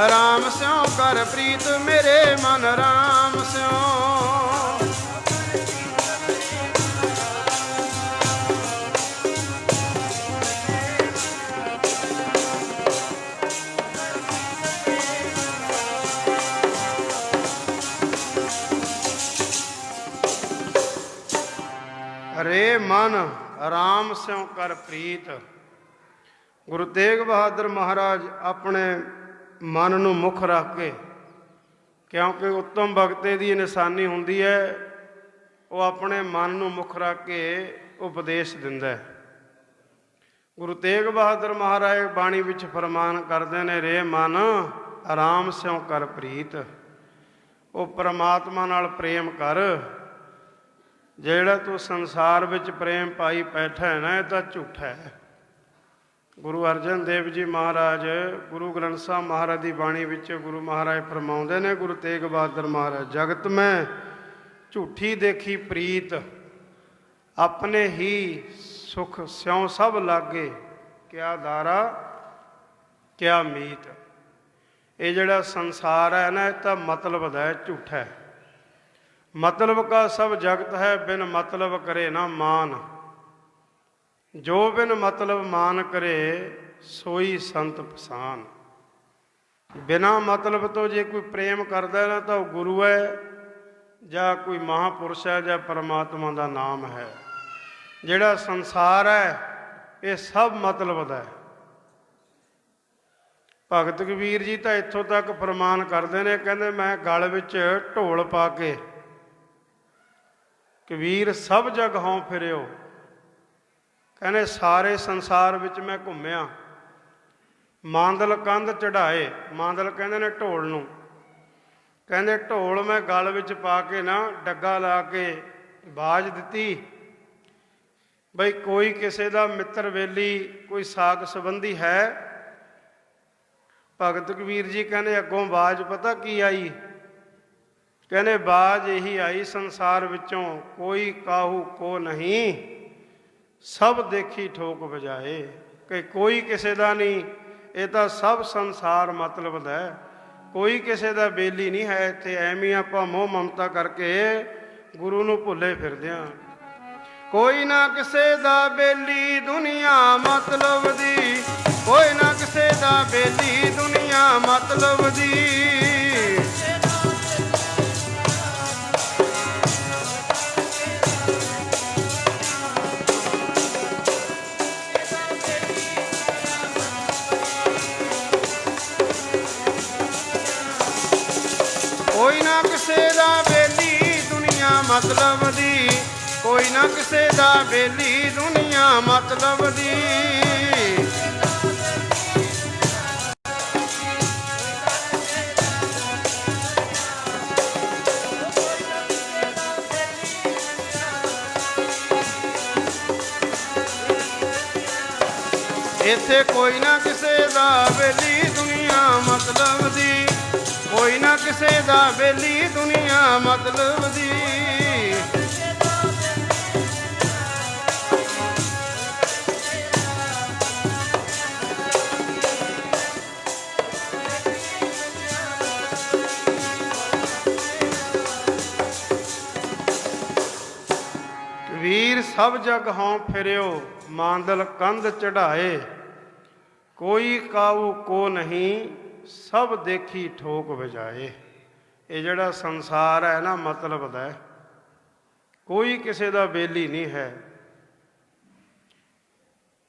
ਰਾਮ ਸਿਉ ਕਰ ਪ੍ਰੀਤ ਮੇਰੇ ਮਨ, ਰਾਮ ਸਿਉ। ਰੇ ਮਨ ਰਾਮ ਸਿਉ ਕਰ ਪ੍ਰੀਤ। ਗੁਰੂ ਤੇਗ ਬਹਾਦਰ ਮਹਾਰਾਜ ਆਪਣੇ ਮਨ ਨੂੰ ਮੁੱਖ ਰੱਖ ਕੇ, ਕਿਉਂਕਿ ਉੱਤਮ ਭਗਤੇ ਦੀ ਨਿਸ਼ਾਨੀ ਹੁੰਦੀ ਹੈ, ਉਹ ਆਪਣੇ ਮਨ ਨੂੰ ਮੁੱਖ ਰੱਖ ਕੇ ਉਪਦੇਸ਼ ਦਿੰਦਾ ਹੈ। ਗੁਰੂ ਤੇਗ ਬਹਾਦਰ ਮਹਾਰਾਜ ਬਾਣੀ ਵਿੱਚ ਫਰਮਾਨ ਕਰਦੇ ਨੇ, ਰੇ ਮਨ ਆਰਾਮ ਸਿਉ ਕਰ ਪ੍ਰੀਤ। ਉਹ ਪਰਮਾਤਮਾ ਨਾਲ ਪ੍ਰੇਮ ਕਰ। ਜਿਹੜਾ ਤੂੰ ਸੰਸਾਰ ਵਿੱਚ ਪ੍ਰੇਮ ਪਾਈ ਬੈਠਾ ਹੈ ਨਾ, ਇਹ ਤਾਂ ਝੂਠਾ ਹੈ। ਗੁਰੂ ਅਰਜਨ ਦੇਵ ਜੀ ਮਹਾਰਾਜ ਗੁਰੂ ਗ੍ਰੰਥ ਸਾਹਿਬ ਮਹਾਰਾਜ ਦੀ ਬਾਣੀ ਵਿੱਚ ਗੁਰੂ ਮਹਾਰਾਜ ਫਰਮਾਉਂਦੇ ਨੇ, ਗੁਰੂ ਤੇਗ ਬਹਾਦਰ ਮਹਾਰਾਜ, ਜਗਤ ਮੈਂ ਝੂਠੀ ਦੇਖੀ ਪ੍ਰੀਤ, ਆਪਣੇ ਹੀ ਸੁਖ ਸਿਉ ਸਭ ਲਾਗੇ, ਕਿਆ ਦਾਰਾ ਕਿਆ ਮੀਤ। ਇਹ ਜਿਹੜਾ ਸੰਸਾਰ ਹੈ ਨਾ, ਇਹ ਤਾਂ ਮਤਲਬ ਦਾ ਹੈ, ਝੂਠਾ ਹੈ। मतलब का सब जगत है, बिन मतलब करे ना मान। जो बिन मतलब मान करे सोई संत पसान। बिना मतलब तो जे कोई प्रेम करता है ना, तो गुरु है ਜਾਂ कोई महापुरुष है ਜਾਂ परमात्मा का नाम है। ਜਿਹੜਾ संसार है ये सब मतलब ਦਾ है। भगत कबीर जी तो इत्थों तक फरमान करते हैं, कहते मैं गल विच ढोल पा के कबीर सब जग हों फिरियो। कहने सारे संसार विच मैं घूमिया, मांदल कंध चढ़ाए। मांदल कहते ने ढोल नूं, कहते ढोल मैं गल विच पा के ना डग्गा ला के आवाज़ दिती, ਬਈ ਕੋਈ ਕਿਸੇ ਦਾ ਮਿੱਤਰ ਬੇਲੀ, ਕੋਈ ਸਾਕ ਸੰਬੰਧੀ ਹੈ? ਭਗਤ ਕਬੀਰ ਜੀ ਕਹਿੰਦੇ ਅੱਗੋਂ ਆਵਾਜ਼ ਪਤਾ ਕੀ ਆਈ? ਕਹਿੰਦੇ ਆਵਾਜ਼ ਇਹੀ ਆਈ ਸੰਸਾਰ ਵਿੱਚੋਂ, ਕੋਈ ਕਾਹੂ ਕੋ ਨਹੀਂ, ਸਭ ਦੇਖੀ ਠੋਕ ਵਜਾਏ। ਕਿ ਕੋਈ ਕਿਸੇ ਦਾ ਨਹੀਂ, ਇਹ ਤਾਂ ਸਭ ਸੰਸਾਰ ਮਤਲਬ ਦਾ ਹੈ, ਕੋਈ ਕਿਸੇ ਦਾ ਬੇਲੀ ਨਹੀਂ ਹੈ ਇੱਥੇ। ਐਵੇਂ ਆਪਾਂ ਮੋਹ ਮਮਤਾ ਕਰਕੇ ਗੁਰੂ ਨੂੰ ਭੁੱਲੇ ਫਿਰਦੇ ਹਾਂ। ਕੋਈ ਨਾ ਕਿਸੇ ਦਾ ਬੇਲੀ ਦੁਨੀਆ ਮਤਲਬ ਦੀ, ਕੋਈ ਨਾ ਕਿਸੇ ਦਾ ਬੇਲੀ ਦੁਨੀਆ ਮਤਲਬ ਦੀ। ਕੋਈ ਨਾ ਕਿਸੇ ਦਾ ਬੇਲੀ ਦੁਨੀਆ ਮਤਲਬ ਦੀ, ਕੋਈ ਨਾ ਕਿਸੇ ਦਾ ਬੇਲੀ ਦੁਨੀਆ ਮਤਲਬ ਦੀ। ਇੱਥੇ ਕੋਈ ਨਾ ਕਿਸੇ ਦਾ ਬੇਲੀ ਦੁਨੀਆ ਮਤਲਬ ਦੀ, ਕੋਈ ਨਾ ਕਿਸੇ ਦਾ ਬੇਲੀ ਦੁਨੀਆ ਮਤਲਬ ਦੀ। ਕਬੀਰ ਸਭ ਜਗ ਹੋਂ ਫਿਰਿਓ, ਮਾਂਦਲ ਕੰਧ ਚੜਾਏ, ਕੋਈ ਕਾਊ ਕੋ ਨਹੀਂ, ਸਭ ਦੇਖੀ ਠੋਕ ਵਜਾਏ। ਇਹ ਜਿਹੜਾ ਸੰਸਾਰ ਹੈ ਨਾ ਮਤਲਬ ਦਾ, ਕੋਈ ਕਿਸੇ ਦਾ ਬੇਲੀ ਨਹੀਂ ਹੈ।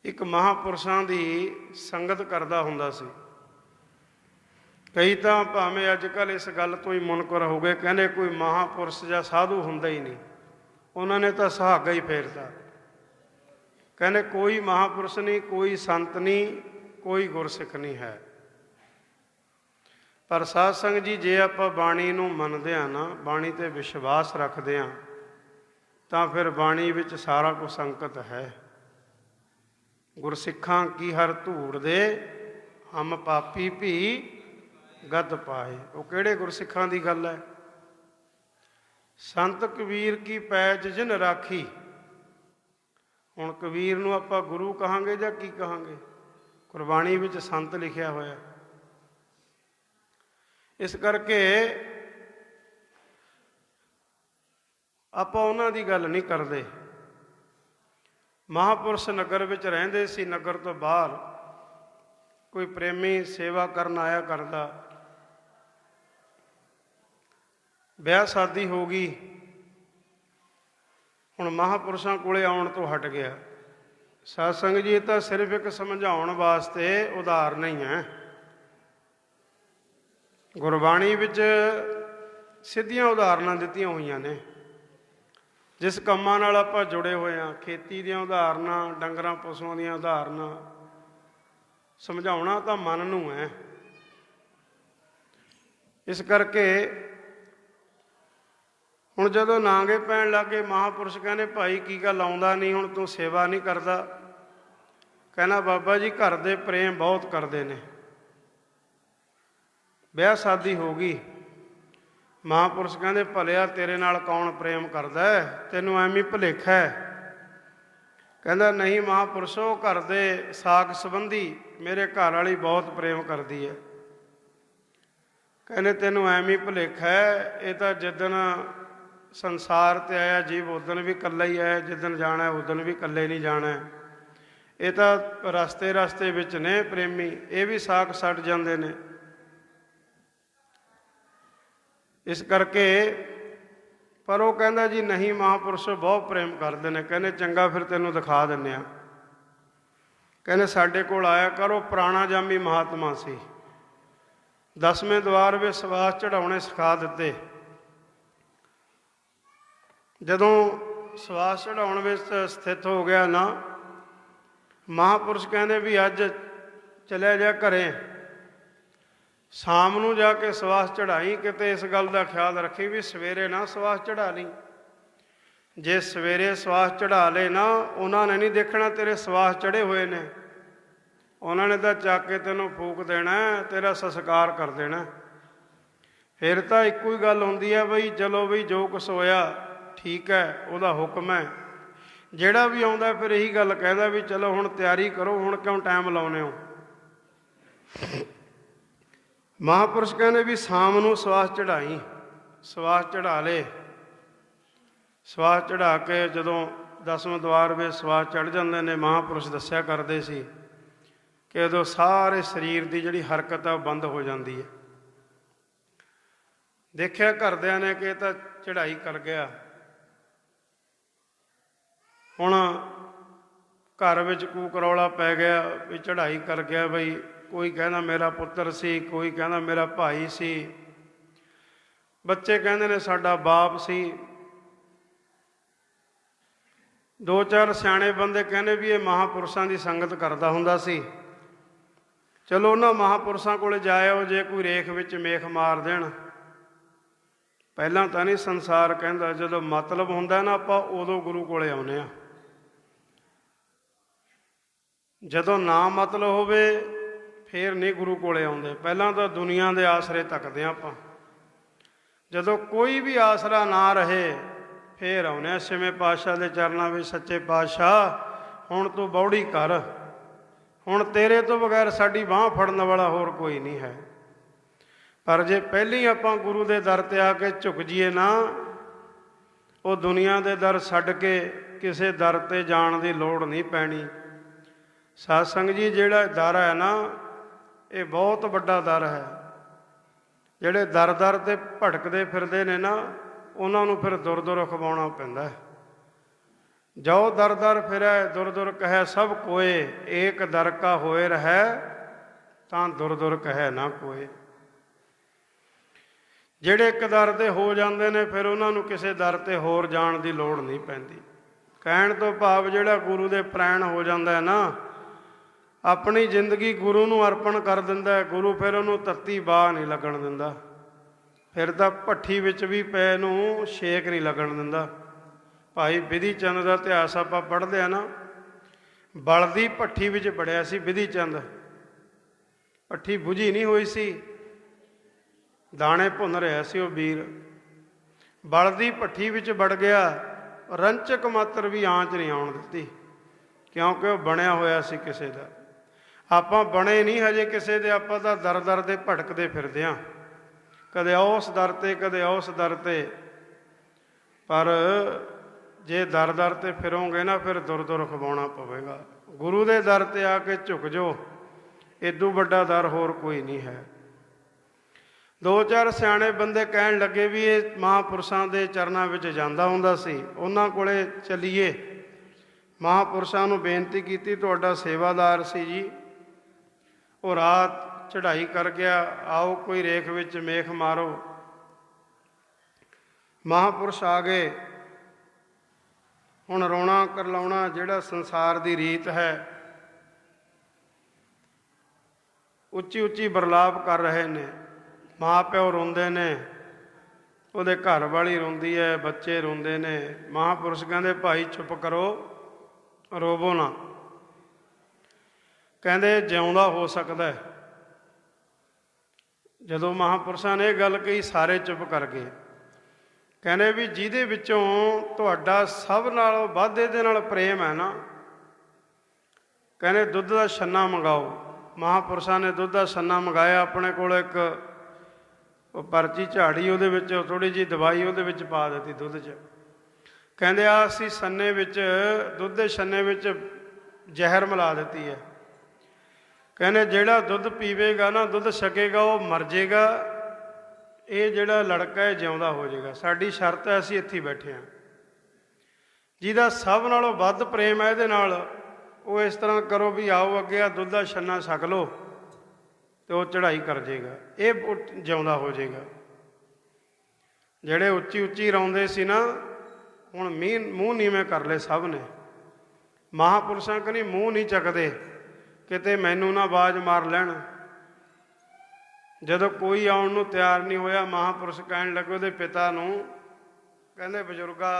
ਇੱਕ ਮਹਾਂਪੁਰਸ਼ਾਂ ਦੀ ਸੰਗਤ ਕਰਦਾ ਹੁੰਦਾ ਸੀ। ਕਈ ਤਾਂ ਭਾਵੇਂ ਅੱਜ ਕੱਲ੍ਹ ਇਸ ਗੱਲ ਤੋਂ ਹੀ ਮੁਨਕਰ ਹੋ ਗਏ, ਕਹਿੰਦੇ ਕੋਈ ਮਹਾਂਪੁਰਸ਼ ਜਾਂ ਸਾਧੂ ਹੁੰਦਾ ਹੀ ਨਹੀਂ, ਉਹਨਾਂ ਨੇ ਤਾਂ ਸੁਹਾਗਾ ਹੀ ਫੇਰਤਾ। ਕਹਿੰਦੇ ਕੋਈ ਮਹਾਂਪੁਰਸ਼ ਨਹੀਂ, ਕੋਈ ਸੰਤ ਨਹੀਂ, ਕੋਈ ਗੁਰਸਿੱਖ ਨਹੀਂ ਹੈ। ਪਰ ਸਾਧ ਸੰਗਤ ਜੀ, ਜੇ ਆਪਾਂ ਬਾਣੀ ਨੂੰ ਮੰਨਦੇ ਹਾਂ ਨਾ, ਬਾਣੀ 'ਤੇ ਵਿਸ਼ਵਾਸ ਰੱਖਦੇ ਹਾਂ, ਤਾਂ ਫਿਰ ਬਾਣੀ ਵਿੱਚ ਸਾਰਾ ਕੁਝ ਸੰਕਤ ਹੈ। ਗੁਰਸਿੱਖਾਂ ਕੀ ਹਰ ਧੂੜ ਦੇ, ਹਮ ਪਾਪੀ ਭੀ ਗਦ ਪਾਏ। ਉਹ ਕਿਹੜੇ ਗੁਰਸਿੱਖਾਂ ਦੀ ਗੱਲ ਹੈ? ਸੰਤ ਕਬੀਰ ਕੀ ਪੈਜ ਜਿਨ ਰਾਖੀ। ਹੁਣ ਕਬੀਰ ਨੂੰ ਆਪਾਂ ਗੁਰੂ ਕਹਾਂਗੇ ਜਾਂ ਕੀ ਕਹਾਂਗੇ? ਗੁਰਬਾਣੀ ਵਿੱਚ ਸੰਤ ਲਿਖਿਆ ਹੋਇਆ। ਇਸ ਕਰਕੇ ਆਪਾਂ ਉਹਨਾਂ ਦੀ ਗੱਲ ਨਹੀਂ ਕਰਦੇ। ਮਹਾਂਪੁਰਸ਼ ਨਗਰ ਵਿੱਚ ਰਹਿੰਦੇ ਸੀ। ਨਗਰ ਤੋਂ ਬਾਹਰ ਕੋਈ ਪ੍ਰੇਮੀ ਸੇਵਾ ਕਰਨ ਆਇਆ ਕਰਦਾ। ਵਿਆਹ ਸ਼ਾਦੀ ਹੋ ਗਈ, ਹੁਣ ਮਹਾਂਪੁਰਸ਼ਾਂ ਕੋਲੇ ਆਉਣ ਤੋਂ ਹਟ ਗਿਆ। ਸਾਧ ਸੰਗਤ ਜੀ, ਇਹ ਤਾਂ ਸਿਰਫ ਇੱਕ ਸਮਝਾਉਣ ਵਾਸਤੇ ਉਦਾਹਰਨ ਹੀ ਹੈ। ਗੁਰਬਾਣੀ ਵਿੱਚ ਸਿੱਧੀਆਂ ਉਦਾਹਰਨਾਂ ਦਿੱਤੀਆਂ ਹੋਈਆਂ ਨੇ। ਜਿਸ ਕੰਮਾਂ ਨਾਲ ਆਪਾਂ ਜੁੜੇ ਹੋਏ ਹਾਂ, ਖੇਤੀ ਦੀਆਂ ਉਦਾਹਰਨਾਂ, ਡੰਗਰਾਂ ਪਸ਼ੂਆਂ ਦੀਆਂ ਉਦਾਹਰਨਾਂ, ਸਮਝਾਉਣਾ ਤਾਂ ਮਨ ਨੂੰ ਹੈ। ਇਸ ਕਰਕੇ ਹੁਣ ਜਦੋਂ ਨਾਂਗੇ ਪੈਣ ਲੱਗੇ, ਮਹਾਂਪੁਰਸ਼ ਕਹਿੰਦੇ ਭਾਈ ਕੀ ਗੱਲ ਆਉਂਦਾ ਨਹੀਂ, ਹੁਣ ਤੂੰ ਸੇਵਾ ਨਹੀਂ ਕਰਦਾ? ਕਹਿੰਦਾ ਬਾਬਾ ਜੀ ਘਰ ਦੇ ਪ੍ਰੇਮ ਬਹੁਤ ਕਰਦੇ ਨੇ। ਵਿਆਹ ਸ਼ਾਦੀ ਹੋ ਗਈ। ਮਹਾਂਪੁਰਸ਼ ਕਹਿੰਦੇ ਭਲਿਆ ਤੇਰੇ ਨਾਲ ਕੌਣ ਪ੍ਰੇਮ ਕਰਦਾ ਹੈ, ਤੈਨੂੰ ਐਵੇਂ ਭੁਲੇਖਾ ਹੈ। ਕਹਿੰਦਾ ਨਹੀਂ ਮਹਾਂਪੁਰਸ਼ੋ, ਘਰ ਦੇ ਸਾਕ ਸੰਬੰਧੀ ਮੇਰੇ ਘਰ ਵਾਲੀ ਬਹੁਤ ਪ੍ਰੇਮ ਕਰਦੀ ਹੈ। ਕਹਿੰਦੇ ਤੈਨੂੰ ਐਵੇਂ ਭੁਲੇਖਾ ਹੈ, ਇਹ ਤਾਂ ਜਿੱਦਣ ਸੰਸਾਰ 'ਤੇ ਆਇਆ ਜੀਵ ਉਦਣ ਵੀ ਇਕੱਲਾ ਹੀ ਹੈ, ਜਿੱਦਣ ਜਾਣਾ ਉਦਣ ਵੀ ਇਕੱਲੇ ਨਹੀਂ ਜਾਣਾ। ਇਹ ਤਾਂ ਰਸਤੇ ਰਸਤੇ ਵਿੱਚ ਨੇ ਪ੍ਰੇਮੀ, ਇਹ ਵੀ ਸਾਕ ਛੱਡ ਜਾਂਦੇ ਨੇ। ਇਸ ਕਰਕੇ ਪਰ ਉਹ ਕਹਿੰਦਾ ਜੀ ਨਹੀਂ ਮਹਾਂਪੁਰਸ਼ ਬਹੁਤ ਪ੍ਰੇਮ ਕਰਦੇ ਨੇ। ਕਹਿੰਦੇ ਚੰਗਾ ਫਿਰ ਤੈਨੂੰ ਦਿਖਾ ਦਿੰਦੇ ਹਾਂ। ਕਹਿੰਦੇ ਸਾਡੇ ਕੋਲ ਆਇਆ ਕਰੋ। ਪੁਰਾਣਾ ਜਾਮੀ ਮਹਾਤਮਾ ਸੀ। 10ਵੇਂ ਦੁਆਰ ਵਿੱਚ ਸਵਾਸ ਚੜਾਉਣੇ ਸਿਖਾ ਦਿੱਤੇ। ਜਦੋਂ ਸਵਾਸ ਚੜਾਉਣ ਵਿੱਚ ਸਥਿਤ ਹੋ ਗਿਆ ਨਾ, ਮਹਾਂਪੁਰਸ਼ ਕਹਿੰਦੇ ਵੀ ਅੱਜ ਚਲਿਆ ਜਾ ਘਰੇ, ਸ਼ਾਮ ਨੂੰ ਜਾ ਕੇ ਸਵਾਸ ਚੜਾਈ। ਕਿਤੇ ਇਸ ਗੱਲ ਦਾ ਖਿਆਲ ਰੱਖੀ ਵੀ ਸਵੇਰੇ ਨਾ ਸਵਾਸ ਚੜਾ ਲਈ। ਜੇ ਸਵੇਰੇ ਸਵਾਸ ਚੜ੍ਹਾ ਲਏ ਨਾ, ਉਹਨਾਂ ਨੇ ਨਹੀਂ ਦੇਖਣਾ ਤੇਰੇ ਸਵਾਸ ਚੜ੍ਹੇ ਹੋਏ ਨੇ, ਉਹਨਾਂ ਨੇ ਤਾਂ ਚੱਕ ਕੇ ਤੈਨੂੰ ਫੂਕ ਦੇਣਾ, ਤੇਰਾ ਸੰਸਕਾਰ ਕਰ ਦੇਣਾ। ਫਿਰ ਤਾਂ ਇੱਕੋ ਹੀ ਗੱਲ ਹੁੰਦੀ ਹੈ ਬਈ ਚਲੋ ਬਈ ਜੋ ਕੁਛ ਹੋਇਆ ਠੀਕ ਹੈ, ਉਹਦਾ ਹੁਕਮ ਹੈ। ਜਿਹੜਾ ਵੀ ਆਉਂਦਾ ਫਿਰ ਇਹੀ ਗੱਲ ਕਹਿੰਦਾ ਵੀ ਚਲੋ ਹੁਣ ਤਿਆਰੀ ਕਰੋ, ਹੁਣ ਕਿਉਂ ਟਾਈਮ ਲਾਉਂਦੇ ਹੋ। ਮਹਾਂਪੁਰਸ਼ ਕਹਿੰਦੇ ਵੀ ਸ਼ਾਮ ਨੂੰ ਸਵਾਸ ਚੜ੍ਹਾਈ, ਸਵਾਸ ਚੜ੍ਹਾ ਲਏ। ਸਵਾਸ ਚੜ੍ਹਾ ਕੇ ਜਦੋਂ 10ਵੇਂ ਦੁਆਰ ਵਿੱਚ ਸਵਾਸ ਚੜ੍ਹ ਜਾਂਦੇ ਨੇ, ਮਹਾਂਪੁਰਸ਼ ਦੱਸਿਆ ਕਰਦੇ ਸੀ ਕਿ ਉਦੋਂ ਸਾਰੇ ਸਰੀਰ ਦੀ ਜਿਹੜੀ ਹਰਕਤ ਆ ਉਹ ਬੰਦ ਹੋ ਜਾਂਦੀ ਹੈ। ਦੇਖਿਆ ਘਰਦਿਆਂ ਨੇ ਕਿ ਇਹ ਤਾਂ ਚੜ੍ਹਾਈ ਕਰ ਗਿਆ। ਹੁਣ ਘਰ ਵਿੱਚ ਕੂਕ ਰੌਲਾ ਪੈ ਗਿਆ ਵੀ ਚੜ੍ਹਾਈ ਕਰ ਗਿਆ ਬਈ, ਕੋਈ ਕਹਿੰਦਾ ਮੇਰਾ ਪੁੱਤਰ ਸੀ, ਕੋਈ ਕਹਿੰਦਾ ਮੇਰਾ ਭਾਈ ਸੀ, ਬੱਚੇ ਕਹਿੰਦੇ ਨੇ ਸਾਡਾ ਬਾਪ ਸੀ। ਦੋ ਚਾਰ ਸਿਆਣੇ ਬੰਦੇ ਕਹਿੰਦੇ ਵੀ ਇਹ ਮਹਾਂਪੁਰਸ਼ਾਂ ਦੀ ਸੰਗਤ ਕਰਦਾ ਹੁੰਦਾ ਸੀ, ਚਲੋ ਉਹਨਾਂ ਮਹਾਂਪੁਰਸ਼ਾਂ ਕੋਲ ਜਾਇਓ, ਜੇ ਕੋਈ ਰੇਖ ਵਿੱਚ ਮੇਖ ਮਾਰ ਦੇਣ। ਪਹਿਲਾਂ ਤਾਂ ਨਹੀਂ ਸੰਸਾਰ ਕਹਿੰਦਾ, ਜਦੋਂ ਮਤਲਬ ਹੁੰਦਾ ਨਾ ਆਪਾਂ ਉਦੋਂ ਗੁਰੂ ਕੋਲੇ ਆਉਂਦੇ ਹਾਂ। ਜਦੋਂ ਨਾ ਮਤਲਬ ਹੋਵੇ ਫੇਰ ਨਹੀਂ ਗੁਰੂ ਕੋਲੇ ਆਉਂਦੇ, ਪਹਿਲਾਂ ਤਾਂ ਦੁਨੀਆ ਦੇ ਆਸਰੇ ਤੱਕਦੇ ਹਾਂ ਆਪਾਂ। ਜਦੋਂ ਕੋਈ ਵੀ ਆਸਰਾ ਨਾ ਰਹੇ ਫੇਰ ਆਉਂਦੇ ਹਾਂ 6ਵੇਂ ਪਾਤਸ਼ਾਹ ਦੇ ਚਰਨਾਂ ਵਿੱਚ, ਸੱਚੇ ਪਾਤਸ਼ਾਹ ਹੁਣ ਤੂੰ ਬੌੜੀ ਕਰ, ਹੁਣ ਤੇਰੇ ਤੋਂ ਬਗੈਰ ਸਾਡੀ ਬਾਂਹ ਫੜਨ ਵਾਲਾ ਹੋਰ ਕੋਈ ਨਹੀਂ ਹੈ। ਪਰ ਜੇ ਪਹਿਲਾਂ ਹੀ ਆਪਾਂ ਗੁਰੂ ਦੇ ਦਰ 'ਤੇ ਆ ਕੇ ਝੁਕ ਜੀਏ ਨਾ, ਉਹ ਦੁਨੀਆ ਦੇ ਦਰ ਛੱਡ ਕੇ ਕਿਸੇ ਦਰ 'ਤੇ ਜਾਣ ਦੀ ਲੋੜ ਨਹੀਂ ਪੈਣੀ। ਸਾਧ ਸੰਗਤ ਜੀ, ਜਿਹੜਾ ਦਰ ਹੈ ਨਾ ਇਹ ਬਹੁਤ ਵੱਡਾ ਦਰ ਹੈ। ਜਿਹੜੇ ਦਰ ਦਰ 'ਤੇ ਭਟਕਦੇ ਫਿਰਦੇ ਨੇ ਨਾ, ਉਹਨਾਂ ਨੂੰ ਫਿਰ ਦੁਰ ਦੁਰ ਖਵਾਉਣਾ ਪੈਂਦਾ। ਜੋ ਦਰ ਦਰ ਫਿਰੈ ਦੁਰ ਦੁਰ ਕਹੈ ਸਭ ਕੋਏ, ਏਕ ਦਰ ਕਾ ਹੋਏ ਰਹੈ ਤਾਂ ਦੁਰ ਦੁਰ ਕਹੈ ਨਾ ਕੋਏ। ਜਿਹੜੇ ਇੱਕ ਦਰ 'ਤੇ ਹੋ ਜਾਂਦੇ ਨੇ ਫਿਰ ਉਹਨਾਂ ਨੂੰ ਕਿਸੇ ਦਰ 'ਤੇ ਹੋਰ ਜਾਣ ਦੀ ਲੋੜ ਨਹੀਂ ਪੈਂਦੀ। ਕਹਿਣ ਤੋਂ ਭਾਵ ਜਿਹੜਾ ਗੁਰੂ ਦੇ ਪ੍ਰੈਣ ਹੋ ਜਾਂਦਾ ਹੈ ਨਾ, ਆਪਣੀ ਜ਼ਿੰਦਗੀ ਗੁਰੂ ਨੂੰ ਅਰਪਣ ਕਰ ਦਿੰਦਾ, ਗੁਰੂ ਫਿਰ ਉਹਨੂੰ ਤੱਤੀ ਬਾਹ ਨਹੀਂ ਲੱਗਣ ਦਿੰਦਾ। ਫਿਰ ਤਾਂ ਭੱਠੀ ਵਿੱਚ ਵੀ ਪੈ ਨੂੰ ਛੇਕ ਨਹੀਂ ਲੱਗਣ ਦਿੰਦਾ। ਭਾਈ ਬਿਧੀ ਚੰਦ ਦਾ ਇਤਿਹਾਸ ਆਪਾਂ ਪੜ੍ਹਦੇ ਆ ਨਾ, ਬਲਦੀ ਭੱਠੀ ਵਿੱਚ ਵੜਿਆ ਸੀ ਬਿਧੀ ਚੰਦ, ਭੱਠੀ ਬੁਝੀ ਨਹੀਂ ਹੋਈ ਸੀ, ਦਾਣੇ ਭੁੰਨ ਰਿਹਾ ਸੀ ਉਹ ਵੀਰ। ਬਲਦੀ ਭੱਠੀ ਵਿੱਚ ਵੜ ਗਿਆ, ਰੰਚਕ ਮਾਤਰ ਵੀ ਆਂਚ ਨਹੀਂ ਆਉਣ ਦਿੱਤੀ, ਕਿਉਂਕਿ ਉਹ ਬਣਿਆ ਹੋਇਆ ਸੀ ਕਿਸੇ ਦਾ। ਆਪਾਂ ਬਣੇ ਨਹੀਂ ਹਜੇ ਕਿਸੇ ਦੇ, ਆਪਾਂ ਤਾਂ ਦਰ ਦਰ ਦੇ ਭਟਕਦੇ ਫਿਰਦੇ ਹਾਂ, ਕਦੇ ਉਸ ਦਰ 'ਤੇ ਕਦੇ ਉਸ ਦਰ 'ਤੇ। ਪਰ ਜੇ ਦਰ ਦਰ 'ਤੇ ਫਿਰੋਂਗੇ ਨਾ ਫਿਰ ਦੁਰ ਦੁਰ ਖਵਾਉਣਾ ਪਵੇਗਾ। ਗੁਰੂ ਦੇ ਦਰ 'ਤੇ ਆ ਕੇ ਝੁਕ ਜਾਓ, ਇਦੋਂ ਵੱਡਾ ਦਰ ਹੋਰ ਕੋਈ ਨਹੀਂ ਹੈ। ਦੋ ਚਾਰ ਸਿਆਣੇ ਬੰਦੇ ਕਹਿਣ ਲੱਗੇ ਵੀ ਇਹ ਮਹਾਂਪੁਰਸ਼ਾਂ ਦੇ ਚਰਨਾਂ ਵਿੱਚ ਜਾਂਦਾ ਹੁੰਦਾ ਸੀ, ਉਹਨਾਂ ਕੋਲੇ ਚੱਲੀਏ। ਮਹਾਂਪੁਰਸ਼ਾਂ ਨੂੰ ਬੇਨਤੀ ਕੀਤੀ, ਤੁਹਾਡਾ ਸੇਵਾਦਾਰ ਸੀ ਜੀ, ਉਹ ਰਾਤ ਚੜ੍ਹਾਈ ਕਰ ਗਿਆ, ਆਓ ਕੋਈ ਰੇਖ ਵਿੱਚ ਮੇਖ ਮਾਰੋ। ਮਹਾਂਪੁਰਸ਼ ਆ ਗਏ। ਹੁਣ ਰੋਣਾ ਕਰਲਾਉਣਾ ਜਿਹੜਾ ਸੰਸਾਰ ਦੀ ਰੀਤ ਹੈ, ਉੱਚੀ ਉੱਚੀ ਬਰਲਾਪ ਕਰ ਰਹੇ ਨੇ। ਮਾਂ ਪਿਓ ਰੋਂਦੇ ਨੇ, ਉਹਦੇ ਘਰ ਵਾਲੀ ਰੋਂਦੀ ਹੈ, ਬੱਚੇ ਰੋਂਦੇ ਨੇ। ਮਹਾਂਪੁਰਸ਼ ਕਹਿੰਦੇ ਭਾਈ ਚੁੱਪ ਕਰੋ, ਰੋਵੋ ਨਾ। ਕਹਿੰਦੇ ਜਿਉਂਦਾ ਹੋ ਸਕਦਾ ਹੈ। ਜਦੋਂ ਮਹਾਂਪੁਰਸ਼ਾਂ ਨੇ ਇਹ ਗੱਲ ਕਹੀ ਸਾਰੇ ਚੁੱਪ ਕਰ ਗਏ। ਕਹਿੰਦੇ ਵੀ ਜਿਹਦੇ ਵਿੱਚੋਂ ਤੁਹਾਡਾ ਸਭ ਨਾਲੋਂ ਵੱਧ ਇਹਦੇ ਨਾਲ ਪ੍ਰੇਮ ਹੈ ਨਾ, ਕਹਿੰਦੇ ਦੁੱਧ ਦਾ ਛੰਨਾ ਮੰਗਾਓ। ਮਹਾਂਪੁਰਸ਼ਾਂ ਨੇ ਦੁੱਧ ਦਾ ਛੰਨਾ ਮੰਗਾਇਆ। ਆਪਣੇ ਕੋਲ ਇੱਕ ਉਹ ਪਰਚੀ ਝਾੜੀ, ਉਹਦੇ ਵਿੱਚ ਥੋੜ੍ਹੀ ਜਿਹੀ ਦਵਾਈ ਉਹਦੇ ਵਿੱਚ ਪਾ ਦਿੱਤੀ ਦੁੱਧ 'ਚ। ਕਹਿੰਦੇ ਆ ਅਸੀਂ ਛੰਨੇ ਵਿੱਚ, ਦੁੱਧ ਦੇ ਛੰਨੇ ਵਿੱਚ ਜ਼ਹਿਰ ਮਿਲਾ ਦਿੱਤੀ ਹੈ। ਕਹਿੰਦੇ ਜਿਹੜਾ ਦੁੱਧ ਪੀਵੇਗਾ ਨਾ, ਦੁੱਧ ਛਕੇਗਾ, ਉਹ ਮਰ ਜਾਏਗਾ, ਇਹ ਜਿਹੜਾ ਲੜਕਾ ਹੈ ਜਿਉਂਦਾ ਹੋ ਜਾਏਗਾ। ਸਾਡੀ ਸ਼ਰਤ ਹੈ, ਅਸੀਂ ਇੱਥੇ ਬੈਠੇ ਹਾਂ। ਜਿਹਦਾ ਸਭ ਨਾਲੋਂ ਵੱਧ ਪ੍ਰੇਮ ਹੈ ਇਹਦੇ ਨਾਲ, ਉਹ ਇਸ ਤਰ੍ਹਾਂ ਕਰੋ ਵੀ ਆਓ ਅੱਗੇ ਆ ਦੁੱਧ ਦਾ ਛੰਨਾ ਛਕ ਲਓ, ਅਤੇ ਉਹ ਚੜ੍ਹਾਈ ਕਰ ਜਾਏਗਾ, ਇਹ ਜਿਉਂਦਾ ਹੋ ਜਾਏਗਾ। ਜਿਹੜੇ ਉੱਚੀ ਉੱਚੀ ਰੌਂਦੇ ਸੀ ਨਾ, ਹੁਣ ਮੂੰਹ ਨੀਵੇਂ ਕਰ ਲਏ ਸਭ ਨੇ। ਮਹਾਂਪੁਰਸ਼ਾਂ ਕਨੀ ਮੂੰਹ ਨਹੀਂ ਚੱਕਦੇ, ਕਿਤੇ ਮੈਨੂੰ ਨਾ ਆਵਾਜ਼ ਮਾਰ ਲੈਣ। ਜਦੋਂ ਕੋਈ ਆਉਣ ਨੂੰ ਤਿਆਰ ਨਹੀਂ ਹੋਇਆ, ਮਹਾਂਪੁਰਸ਼ ਕਹਿਣ ਲੱਗੇ ਉਹਦੇ ਪਿਤਾ ਨੂੰ, ਕਹਿੰਦੇ ਬਜ਼ੁਰਗਾ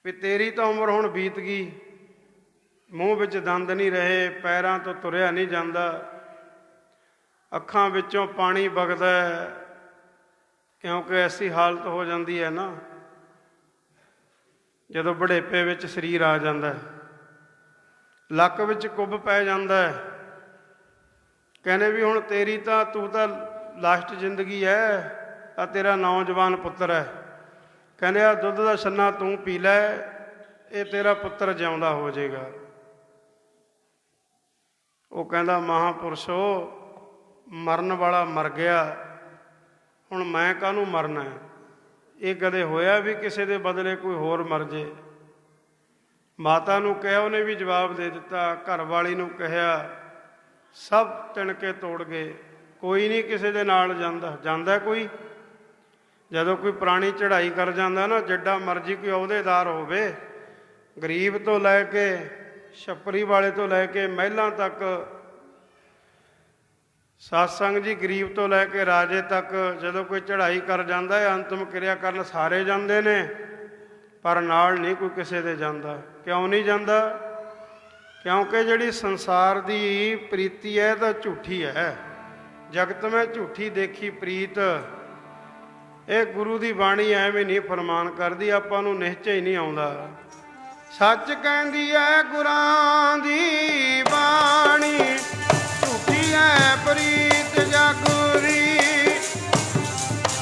ਵੀ ਤੇਰੀ ਤਾਂ ਉਮਰ ਹੁਣ ਬੀਤ ਗਈ, ਮੂੰਹ ਵਿੱਚ ਦੰਦ ਨਹੀਂ ਰਹੇ, ਪੈਰਾਂ ਤੋਂ ਤੁਰਿਆ ਨਹੀਂ ਜਾਂਦਾ, ਅੱਖਾਂ ਵਿੱਚੋਂ ਪਾਣੀ ਵਗਦਾ ਹੈ, ਕਿਉਂਕਿ ਐਸੀ ਹਾਲਤ ਹੋ ਜਾਂਦੀ ਹੈ ਨਾ ਜਦੋਂ ਬੁਢੇਪੇ ਵਿੱਚ ਸਰੀਰ ਆ ਜਾਂਦਾ ਹੈ, ਲੱਕ ਵਿੱਚ ਕੁੱਬ ਪੈ ਜਾਂਦਾ ਹੈ। ਕਹਿੰਦੇ ਵੀ ਹੁਣ ਤੇਰੀ ਤਾਂ, ਤੂੰ ਤਾਂ ਲਾਸਟ ਜ਼ਿੰਦਗੀ ਹੈ, ਆ ਤੇਰਾ ਨੌਜਵਾਨ ਪੁੱਤਰ ਹੈ। ਕਹਿੰਦੇ ਆ ਦੁੱਧ ਦਾ ਛੰਨਾ ਤੂੰ ਪੀ ਲੈ, ਇਹ ਤੇਰਾ ਪੁੱਤਰ ਜਿਉਂਦਾ ਹੋ ਜਾਏਗਾ। ਉਹ ਕਹਿੰਦਾ ਮਹਾਂਪੁਰਸ਼ੋ, ਮਰਨ ਵਾਲਾ ਮਰ ਗਿਆ, ਹੁਣ ਮੈਂ ਕਾਹਨੂੰ ਮਰਨਾ? ਇਹ ਕਦੇ ਹੋਇਆ ਵੀ ਕਿਸੇ ਦੇ ਬਦਲੇ ਕੋਈ ਹੋਰ ਮਰ ਜੇ? ਮਾਤਾ ਨੂੰ ਕਿਹਾ, ਉਹਨੇ ਵੀ ਜਵਾਬ ਦੇ ਦਿੱਤਾ। ਘਰ ਵਾਲੀ ਨੂੰ ਕਿਹਾ, ਸਭ ਤਿਣਕੇ ਤੋੜ ਗਏ, ਕੋਈ ਨਹੀਂ ਕਿਸੇ ਦੇ ਨਾਲ ਜਾਂਦਾ ਕੋਈ। ਜਦੋਂ ਕੋਈ ਪ੍ਰਾਣੀ ਚੜ੍ਹਾਈ ਕਰ ਜਾਂਦਾ ਨਾ, ਜਿੱਡਾ ਮਰਜ਼ੀ ਕੋਈ ਅਹੁਦੇਦਾਰ ਹੋਵੇ, ਗਰੀਬ ਤੋਂ ਲੈ ਕੇ ਛੱਪਰੀ ਵਾਲੇ ਤੋਂ ਲੈ ਕੇ ਮਹਿਲਾਂ ਤੱਕ, ਸਤਸੰਗ ਜੀ ਗਰੀਬ ਤੋਂ ਲੈ ਕੇ ਰਾਜੇ ਤੱਕ, ਜਦੋਂ ਕੋਈ ਚੜ੍ਹਾਈ ਕਰ ਜਾਂਦਾ ਹੈ, ਅੰਤਮ ਕਿਰਿਆ ਕਰਨ ਸਾਰੇ ਜਾਂਦੇ ਨੇ, ਪਰ ਨਾਲ ਨਹੀਂ ਕੋਈ ਕਿਸੇ ਦੇ ਜਾਂਦਾ। ਕਿਉਂ ਨਹੀਂ ਜਾਂਦਾ? ਕਿਉਂਕਿ ਜਿਹੜੀ ਸੰਸਾਰ ਦੀ ਪ੍ਰੀਤੀ ਹੈ ਤਾਂ ਝੂਠੀ ਹੈ। ਜਗਤ ਮੈਂ ਝੂਠੀ ਦੇਖੀ ਪ੍ਰੀਤ, ਇਹ ਗੁਰੂ ਦੀ ਬਾਣੀ ਐਵੇਂ ਨਹੀਂ ਫਰਮਾਨ ਕਰਦੀ, ਆਪਾਂ ਨੂੰ ਨਿਸ਼ਚੈ ਹੀ ਨਹੀਂ ਆਉਂਦਾ। ਸੱਚ ਕਹਿੰਦੀ ਹੈ ਗੁਰਾਂ ਦੀ ਬਾਣੀ, ਝੂਠੀ ਹੈ ਪ੍ਰੀਤ ਜਗ ਦੀ।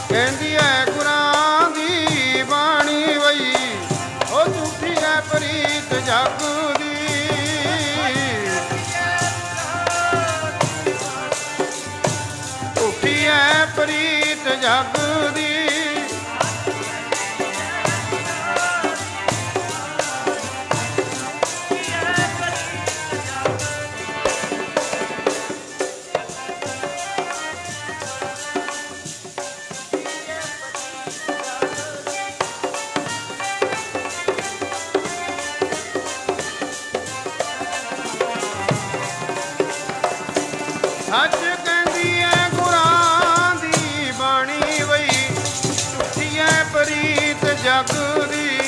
ਕਹਿੰਦੀ ਹੈ ਗੁਰਾਂ ਦੀ ਬਾਣੀ ਵਈ, ਉਹ ਝੂਠੀ ਹੈ ਪ੍ਰੀਤ ਜਗ ਦੀ। ਝੂਠੀ ਹੈ ਪ੍ਰੀਤ ਜਗ ਦੀ। ਸੱਚ ਕਹਿੰਦੀ ਹੈ ਗੁਰਾਂ ਦੀ ਬਾਣੀ ਵਈ, ਝੂਠੀ ਹੈ ਪ੍ਰੀਤ ਜਗ ਦੀ।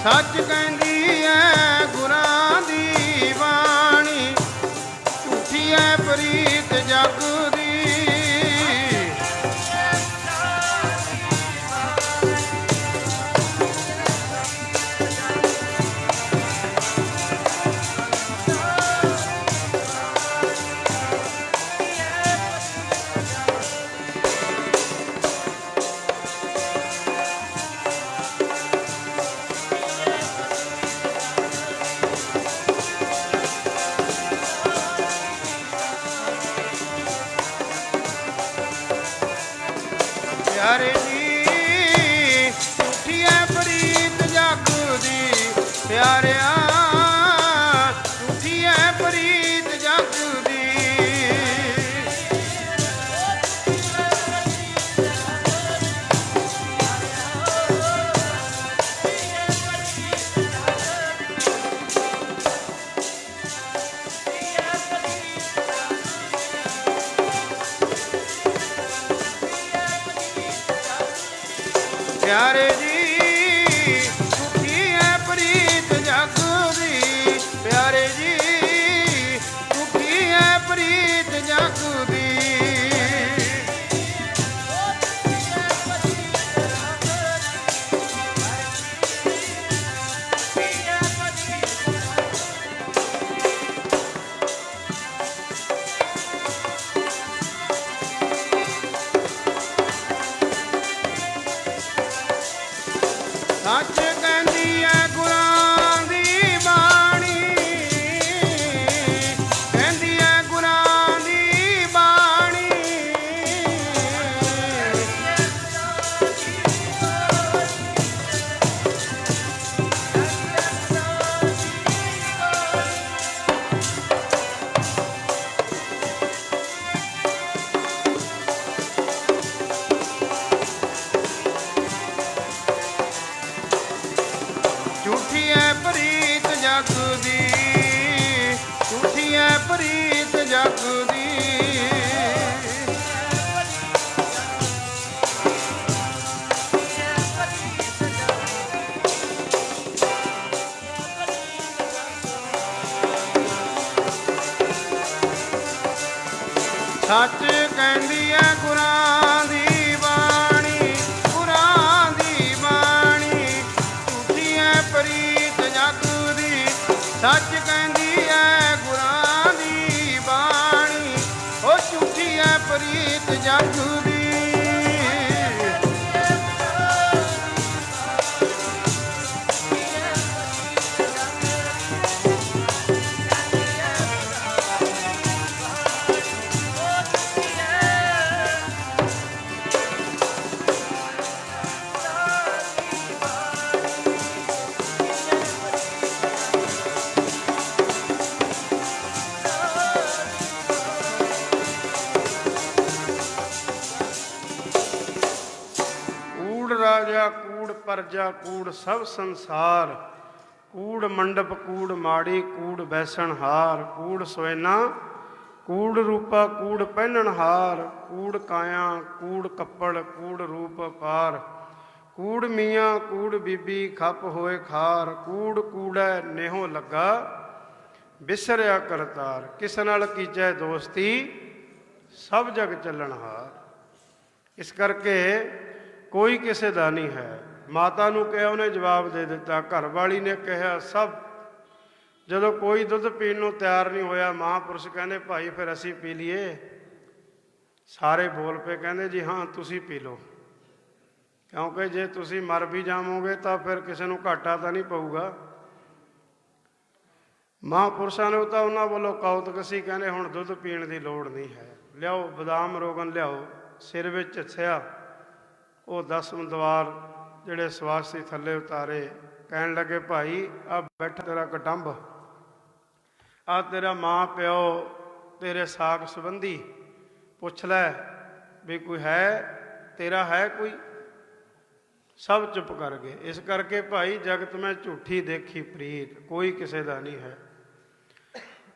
ਸੱਚ ਕਹਿੰਦੀ ਹੈ ਗੁਰਾਂ ਦੀ ਬਾਣੀ, ਝੂਠੀ ਹੈ ਪ੍ਰੀਤ ਜਗ ਦੀ। ਪਿਆਰੇ ਜੀ ਝੂਠੀ ਹੈ ਪ੍ਰੀਤ ਜਗ ਦੀ, ਪਿਆਰਿਆ ਝੂਠੀ ਹੈ ਪ੍ਰੀਤ ਜਗ ਦੀ। ਪਿਆਰੇ ਜੀ ਝੂਠੀ ਹੈ ਪ੍ਰੀਤ ਜਗ ਦੀ, ਪਿਆਰੇ ਜੀ ਝੂਠੀ ਹੈ ਪ੍ਰੀਤ ਜਗ ਦੀ। सच कहंदी है गुरां दी बाणी, गुरां दी बाणी। झूठी है प्रीत जग दी, सच कहंदी है गुरां दी बाणी। ओ झूठी है प्रीत जग दी। राजा कूड़ परजा कूड़ सब संसार, कूड़ मंडप कूड़ माड़ी कूड़ बैसण हार। कूड़ सोयना कूड़ रूपा कूड़ पहनण हार, कूड़ काया कूड़ कपड़ कूड़ रूप पार। कूड़ मियाँ कूड़ बीबी खप होए खार, कूड़ कूड़ै नेहो लगा बिसरिया करतार। किस नाल कीजै दोस्ती सब जग चलन हार। इस करके कोई किसी का नहीं है। माता नूं कहा, उन्हें जवाब दे दिता। घर वाली ने कहा सब। जदों कोई दुध पीण नूं तैयार नहीं होया, महापुरुष कहने भाई फिर असी पी लीए। सारे बोल पे, कहते जी हाँ तुसी पी लो, क्योंकि जे तुसी मर भी जावोगे तो फिर किसी नूं घाटा तो नहीं पऊगा। महापुरुषों ने तो उन्होंने वालों कौतक सी, कहने हुण दुध पीण की लोड़ नहीं है, लियाओ बदाम रोगन लियाओ। सिर विच झिया वो 10 द्वार जिहड़े स्वास्थी थले उतारे। कहन लगे भाई आ बैठा तेरा कटंब, आ तेरा माँ प्यो तेरे साग संबंधी, पुछ लै भी कोई है तेरा है कोई। सब चुप कर गए। इस करके भाई जगत में झूठी देखी प्रीत कोई किसी का नहीं है।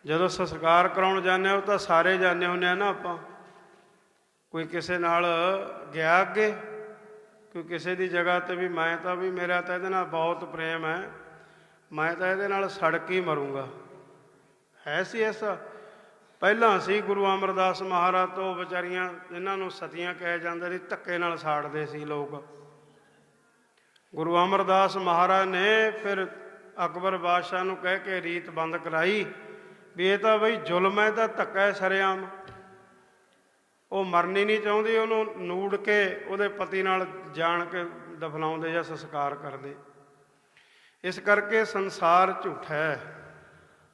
जदों संस्कार कराउण जाने हो तो सारे जाने होने ना आपां, कोई किसी नाल गया अगे, कोई किसी की जगह तो भी मैं तो भी मेरा तो ये बहुत प्रेम है, मैं तो ये सड़ के ही मरूँगा। है सी ऐसा। पहला सी गुरु अमरदास महाराज तो बेचारियां जिन्होंने सतियां कहे जाते थे, धक्के नाल साड़ते सी लोग। गुरु अमरदास महाराज ने फिर अकबर बादशाह नूं कह के रीत बंद कराई भी ये तो बई जुल्म है, तो धक्का है सरेआम। वो मरनी नहीं चाहती, उन्होंने नूड़ के उहदे पति नाल जान के दफनाउंदे या संस्कार करते। इस करके संसार झूठा है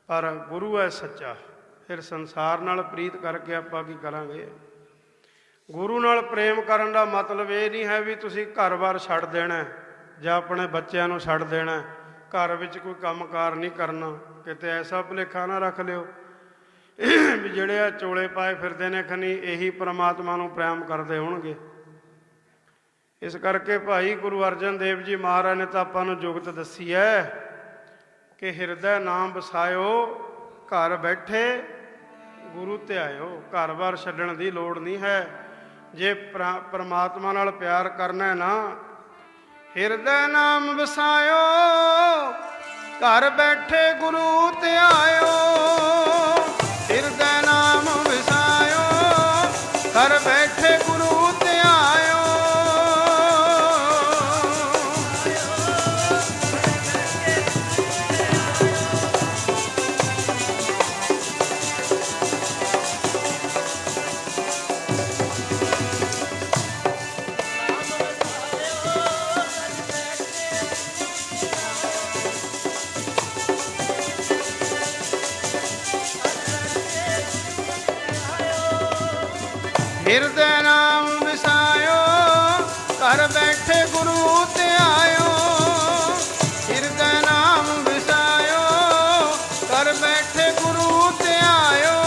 पर गुरु है सच्चा। फिर संसार नाल प्रीत करके आपां की करांगे। गुरु नाल प्रेम करन दा मतलब ये नहीं है भी तुसीं घर बार छड्ड देना जां अपने बच्चों नूं छड्ड देना, घर विच कोई काम कार नहीं करना। किते ऐसा भुलेखा ना रख लिओ भी ਜਿਹੜੇ ਆ चोले पाए फिरते ने खनी यही परमात्मा नूं प्रेम करते होणगे। इस करके भाई गुरु अर्जन देव जी महाराज ने तो आपां नूं जुगत दसी है कि हिरदै नाम वसायो, घर बैठे गुरु ध्यायो। घर बार छड्डण दी लोड़ नहीं है। जे परमात्मा नाल प्यार करना है ना, हिरदै नाम वसायो, घर बैठे गुरु ध्यायो। हिरदै नाम विसायो, घर बैठे गुरु ध्यायो। हिरदै नाम विसायो, घर बैठे गुरु ध्यायो। हिरदै नाम विसायो, घर बैठे गुरु ध्यायो।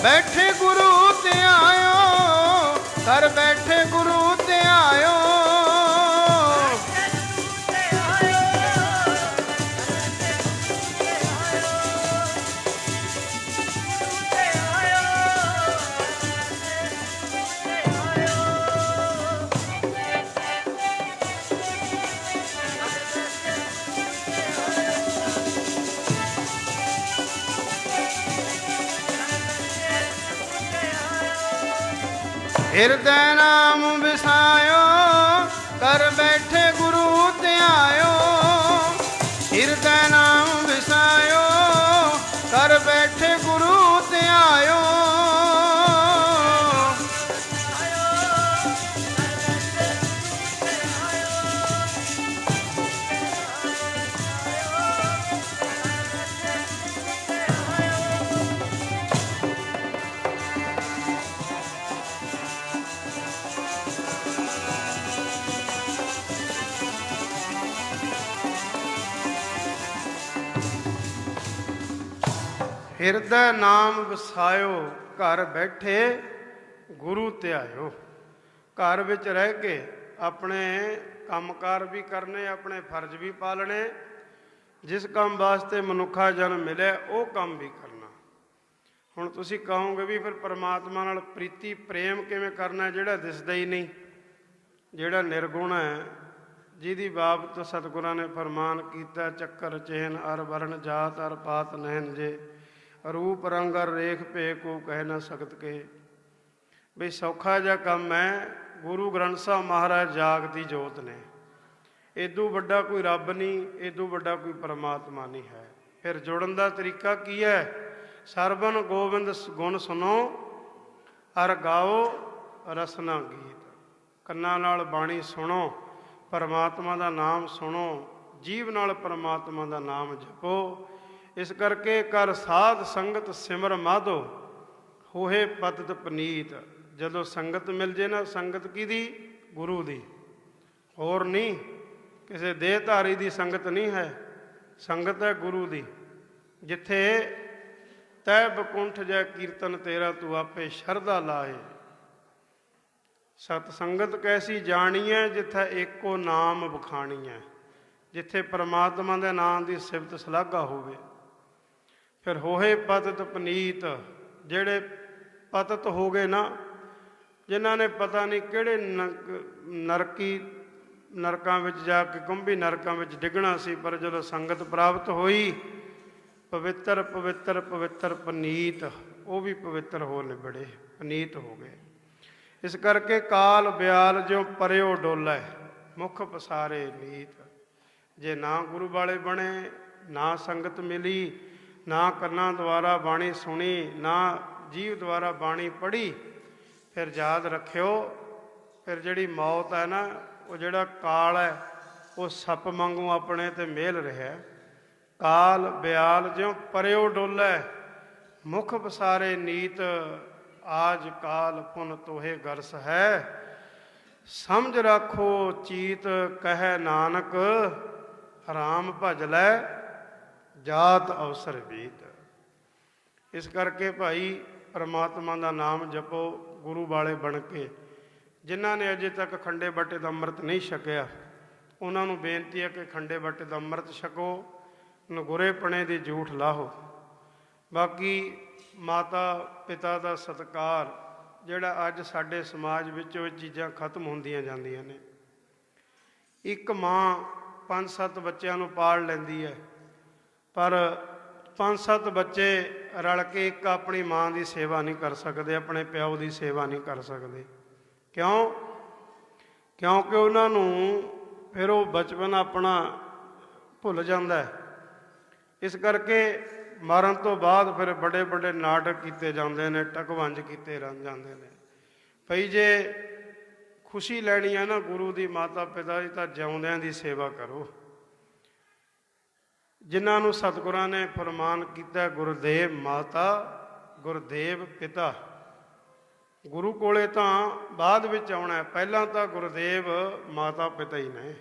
ਬੈਠੇ ਗੁਰੂ ਧਿਆਇਓ, ਘਰ ਬੈਠੇ ਗੁਰੂ ਧਿਆਇਓ। ਹਿਰਦੈ ਨਾਮ ਵਿਸਾਇਓ, ਕਰ ਬੈਠੇ ਗੁਰੂ ਧਿਆਇਓ। ਹਿਰਦੈ ਨਾਮ ਵਿਸਾਇਓ, ਕਰ ਬੈਠੇ ਗੁਰੂ ਧਿਆਇਓ। ਹਿਰਦੈ ਨਾਮ ਵਸਾਇਓ, ਘਰ ਬੈਠੇ ਗੁਰੂ ਧਿਆਇਓ। ਘਰ ਵਿੱਚ ਰਹਿ ਕੇ ਆਪਣੇ ਕੰਮਕਾਰ ਵੀ ਕਰਨੇ, ਆਪਣੇ ਫਰਜ਼ ਵੀ ਪਾਲਣੇ। ਜਿਸ ਕੰਮ ਵਾਸਤੇ ਮਨੁੱਖਾ ਜਨਮ ਮਿਲਿਆ ਉਹ ਕੰਮ ਵੀ ਕਰਨਾ। ਹੁਣ ਤੁਸੀਂ ਕਹੋਗੇ ਵੀ ਫਿਰ ਪਰਮਾਤਮਾ ਨਾਲ ਪ੍ਰੀਤੀ ਪ੍ਰੇਮ ਕਿਵੇਂ ਕਰਨਾ, ਜਿਹੜਾ ਦਿਸਦਾ ਹੀ ਨਹੀਂ, ਜਿਹੜਾ ਨਿਰਗੁਣ ਹੈ, ਜਿਹਦੀ ਬਾਬਤ ਸਤਿਗੁਰਾਂ ਨੇ ਫਰਮਾਨ ਕੀਤਾ, ਚੱਕਰ ਚੇਨ ਅਰ ਵਰਨ ਜਾਤ ਅਰ ਪਾਤ ਨੈਣ ਜੇ, ਰੂਪ ਰੰਗ ਅਰ ਰੇਖ ਭੇ ਕੋ ਕਹਿ ਨਾ ਸਕਤ ਕੇ। ਬਈ ਸੌਖਾ ਜਿਹਾ ਕੰਮ ਹੈ। ਗੁਰੂ ਗ੍ਰੰਥ ਸਾਹਿਬ ਮਹਾਰਾਜ ਜਾਗਦੀ ਜੋਤ ਨੇ। ਇਦੋਂ ਵੱਡਾ ਕੋਈ ਰੱਬ ਨਹੀਂ, ਇਦੋਂ ਵੱਡਾ ਕੋਈ ਪਰਮਾਤਮਾ ਨਹੀਂ ਹੈ। ਫਿਰ ਜੁੜਨ ਦਾ ਤਰੀਕਾ ਕੀ ਹੈ? ਸਰਬਨ ਗੋਬਿੰਦ ਗੁਣ ਸੁਣੋ ਅਰ ਗਾਓ ਰਸਨਾ ਗੀਤ। ਕੰਨਾਂ ਨਾਲ ਬਾਣੀ ਸੁਣੋ, ਪਰਮਾਤਮਾ ਦਾ ਨਾਮ ਸੁਣੋ, ਜੀਵ ਨਾਲ ਪਰਮਾਤਮਾ ਦਾ ਨਾਮ ਜਪੋ। ਇਸ ਕਰਕੇ ਕਰ ਸਾਧ ਸੰਗਤ ਸਿਮਰ ਮਾਧੋ, ਹੋਏ ਪਤਿਤ ਪਨੀਤ। ਜਦੋਂ ਸੰਗਤ ਮਿਲ ਜੇ ਨਾ, ਸੰਗਤ ਕਿਹਦੀ? ਗੁਰੂ ਦੀ, ਹੋਰ ਨਹੀਂ, ਕਿਸੇ ਦੇਹਧਾਰੀ ਦੀ ਸੰਗਤ ਨਹੀਂ ਹੈ। ਸੰਗਤ ਹੈ ਗੁਰੂ ਦੀ। ਜਿੱਥੇ ਤੈ ਬਕੁੰਠ ਜੈ ਕੀਰਤਨ ਤੇਰਾ, ਤੂੰ ਆਪੇ ਸ਼ਰਧਾ ਲਾਏ। ਸਤ ਸੰਗਤ ਕੈਸੀ ਜਾਣੀ ਹੈ, ਜਿੱਥੇ ਏਕੋ ਨਾਮ ਬਖਾਣੀ ਹੈ। ਜਿੱਥੇ ਪਰਮਾਤਮਾ ਦੇ ਨਾਮ ਦੀ ਸਿਫਤ ਸ਼ਲਾਘਾ ਹੋਵੇ। ਫਿਰ ਹੋਏ ਪਤਿਤ ਪਨੀਤ। ਜਿਹੜੇ ਪਤਿਤ ਹੋ ਗਏ ਨਾ, ਜਿਨ੍ਹਾਂ ਨੇ ਪਤਾ ਨਹੀਂ ਕਿਹੜੇ ਨਰਕਾਂ ਵਿੱਚ ਜਾ ਕੇ, ਕੁੰਭੀ ਨਰਕਾਂ ਵਿੱਚ ਡਿੱਗਣਾ ਸੀ, ਪਰ ਜਦੋਂ ਸੰਗਤ ਪ੍ਰਾਪਤ ਹੋਈ, ਪਵਿੱਤਰ ਪਵਿੱਤਰ ਪਵਿੱਤਰ ਪਨੀਤ, ਉਹ ਵੀ ਪਵਿੱਤਰ ਹੋ ਨਿਬੜੇ, ਪਨੀਤ ਹੋ ਗਏ। ਇਸ ਕਰਕੇ ਕਾਲ ਬਿਆਲ ਜਿਉ ਪਰਿਓ ਡੋਲੇ, ਮੁਖ ਪਸਾਰੇ ਨੀਤ। ਜੇ ਨਾ ਗੁਰੂ ਵਾਲੇ ਬਣੇ, ਨਾ ਸੰਗਤ ਮਿਲੀ, ਨਾ ਕੰਨਾਂ ਦੁਆਰਾ ਬਾਣੀ ਸੁਣੀ, ਨਾ ਜੀਵ ਦੁਆਰਾ ਬਾਣੀ ਪੜ੍ਹੀ, ਫਿਰ ਯਾਦ ਰੱਖਿਓ, ਫਿਰ ਜਿਹੜੀ ਮੌਤ ਹੈ ਨਾ, ਉਹ ਜਿਹੜਾ ਕਾਲ ਹੈ, ਉਹ ਸੱਪ ਵਾਂਗੂ ਆਪਣੇ ਤੇ ਮੇਲ ਰਿਹਾ। ਕਾਲ ਬਿਆਲ ਜਿਉ ਪਰਿਓ ਡੋਲੇ, ਮੁਖ ਪਸਾਰੇ ਨੀਤ। ਆਜ ਕਾਲ ਪੁਨ ਤੋਹੇ ਗਰਸ ਹੈ, ਸਮਝ ਰੱਖੋ ਚੀਤ। ਕਹਿ ਨਾਨਕ ਰਾਮ ਭਜ ਲੈ, ਜਾਤ ਅਵਸਰ ਬੀਤ। ਇਸ ਕਰਕੇ ਭਾਈ ਪਰਮਾਤਮਾ ਦਾ ਨਾਮ ਜਪੋ, ਗੁਰੂ ਵਾਲੇ ਬਣ ਕੇ। ਜਿਨ੍ਹਾਂ ਨੇ ਅਜੇ ਤੱਕ ਖੰਡੇ ਬਾਟੇ ਦਾ ਅੰਮ੍ਰਿਤ ਨਹੀਂ ਛਕਿਆ, ਉਹਨਾਂ ਨੂੰ ਬੇਨਤੀ ਹੈ ਕਿ ਖੰਡੇ ਬਾਟੇ ਦਾ ਅੰਮ੍ਰਿਤ ਛਕੋ, ਨਗੁਰੇਪਣੇ ਦੀ ਜੂਠ ਲਾਹੋ। ਬਾਕੀ ਮਾਤਾ ਪਿਤਾ ਦਾ ਸਤਿਕਾਰ ਜਿਹੜਾ ਅੱਜ ਸਾਡੇ ਸਮਾਜ ਵਿੱਚ ਉਹ ਚੀਜ਼ਾਂ ਖਤਮ ਹੁੰਦੀਆਂ ਜਾਂਦੀਆਂ ਨੇ। ਇੱਕ ਮਾਂ 5-7 ਬੱਚਿਆਂ ਨੂੰ ਪਾਲ ਲੈਂਦੀ ਹੈ, ਪਰ 5-7 ਬੱਚੇ ਰਲ ਕੇ ਇੱਕ ਆਪਣੀ ਮਾਂ ਦੀ ਸੇਵਾ ਨਹੀਂ ਕਰ ਸਕਦੇ, ਆਪਣੇ ਪਿਓ ਦੀ ਸੇਵਾ ਨਹੀਂ ਕਰ ਸਕਦੇ। ਕਿਉਂ? ਕਿਉਂਕਿ ਉਹਨਾਂ ਨੂੰ ਫਿਰ ਉਹ ਬਚਪਨ ਆਪਣਾ ਭੁੱਲ ਜਾਂਦਾ ਹੈ। ਇਸ ਕਰਕੇ ਮਰਨ ਤੋਂ ਬਾਅਦ ਫਿਰ ਵੱਡੇ ਵੱਡੇ ਨਾਟਕ ਕੀਤੇ ਜਾਂਦੇ ਨੇ, ਟਕਵੰਜ ਕੀਤੇ ਜਾਂਦੇ ਨੇ। ਭਈ ਜੇ ਖੁਸ਼ੀ ਲੈਣੀ ਹੈ ਨਾ ਗੁਰੂ ਦੀ, ਮਾਤਾ ਪਿਤਾ ਦੀ, ਤਾਂ ਜਿਉਂਦਿਆਂ ਦੀ ਸੇਵਾ ਕਰੋ। ਜਿਨ੍ਹਾਂ ਨੂੰ ਸਤਿਗੁਰਾਂ ਨੇ ਫਰਮਾਨ ਕੀਤਾ, ਗੁਰਦੇਵ ਮਾਤਾ ਗੁਰਦੇਵ ਪਿਤਾ। ਗੁਰੂ ਕੋਲੇ ਤਾਂ ਬਾਅਦ ਵਿੱਚ ਆਉਣਾ, ਪਹਿਲਾਂ ਤਾਂ ਗੁਰਦੇਵ ਮਾਤਾ ਪਿਤਾ ਹੀ ਨੇ।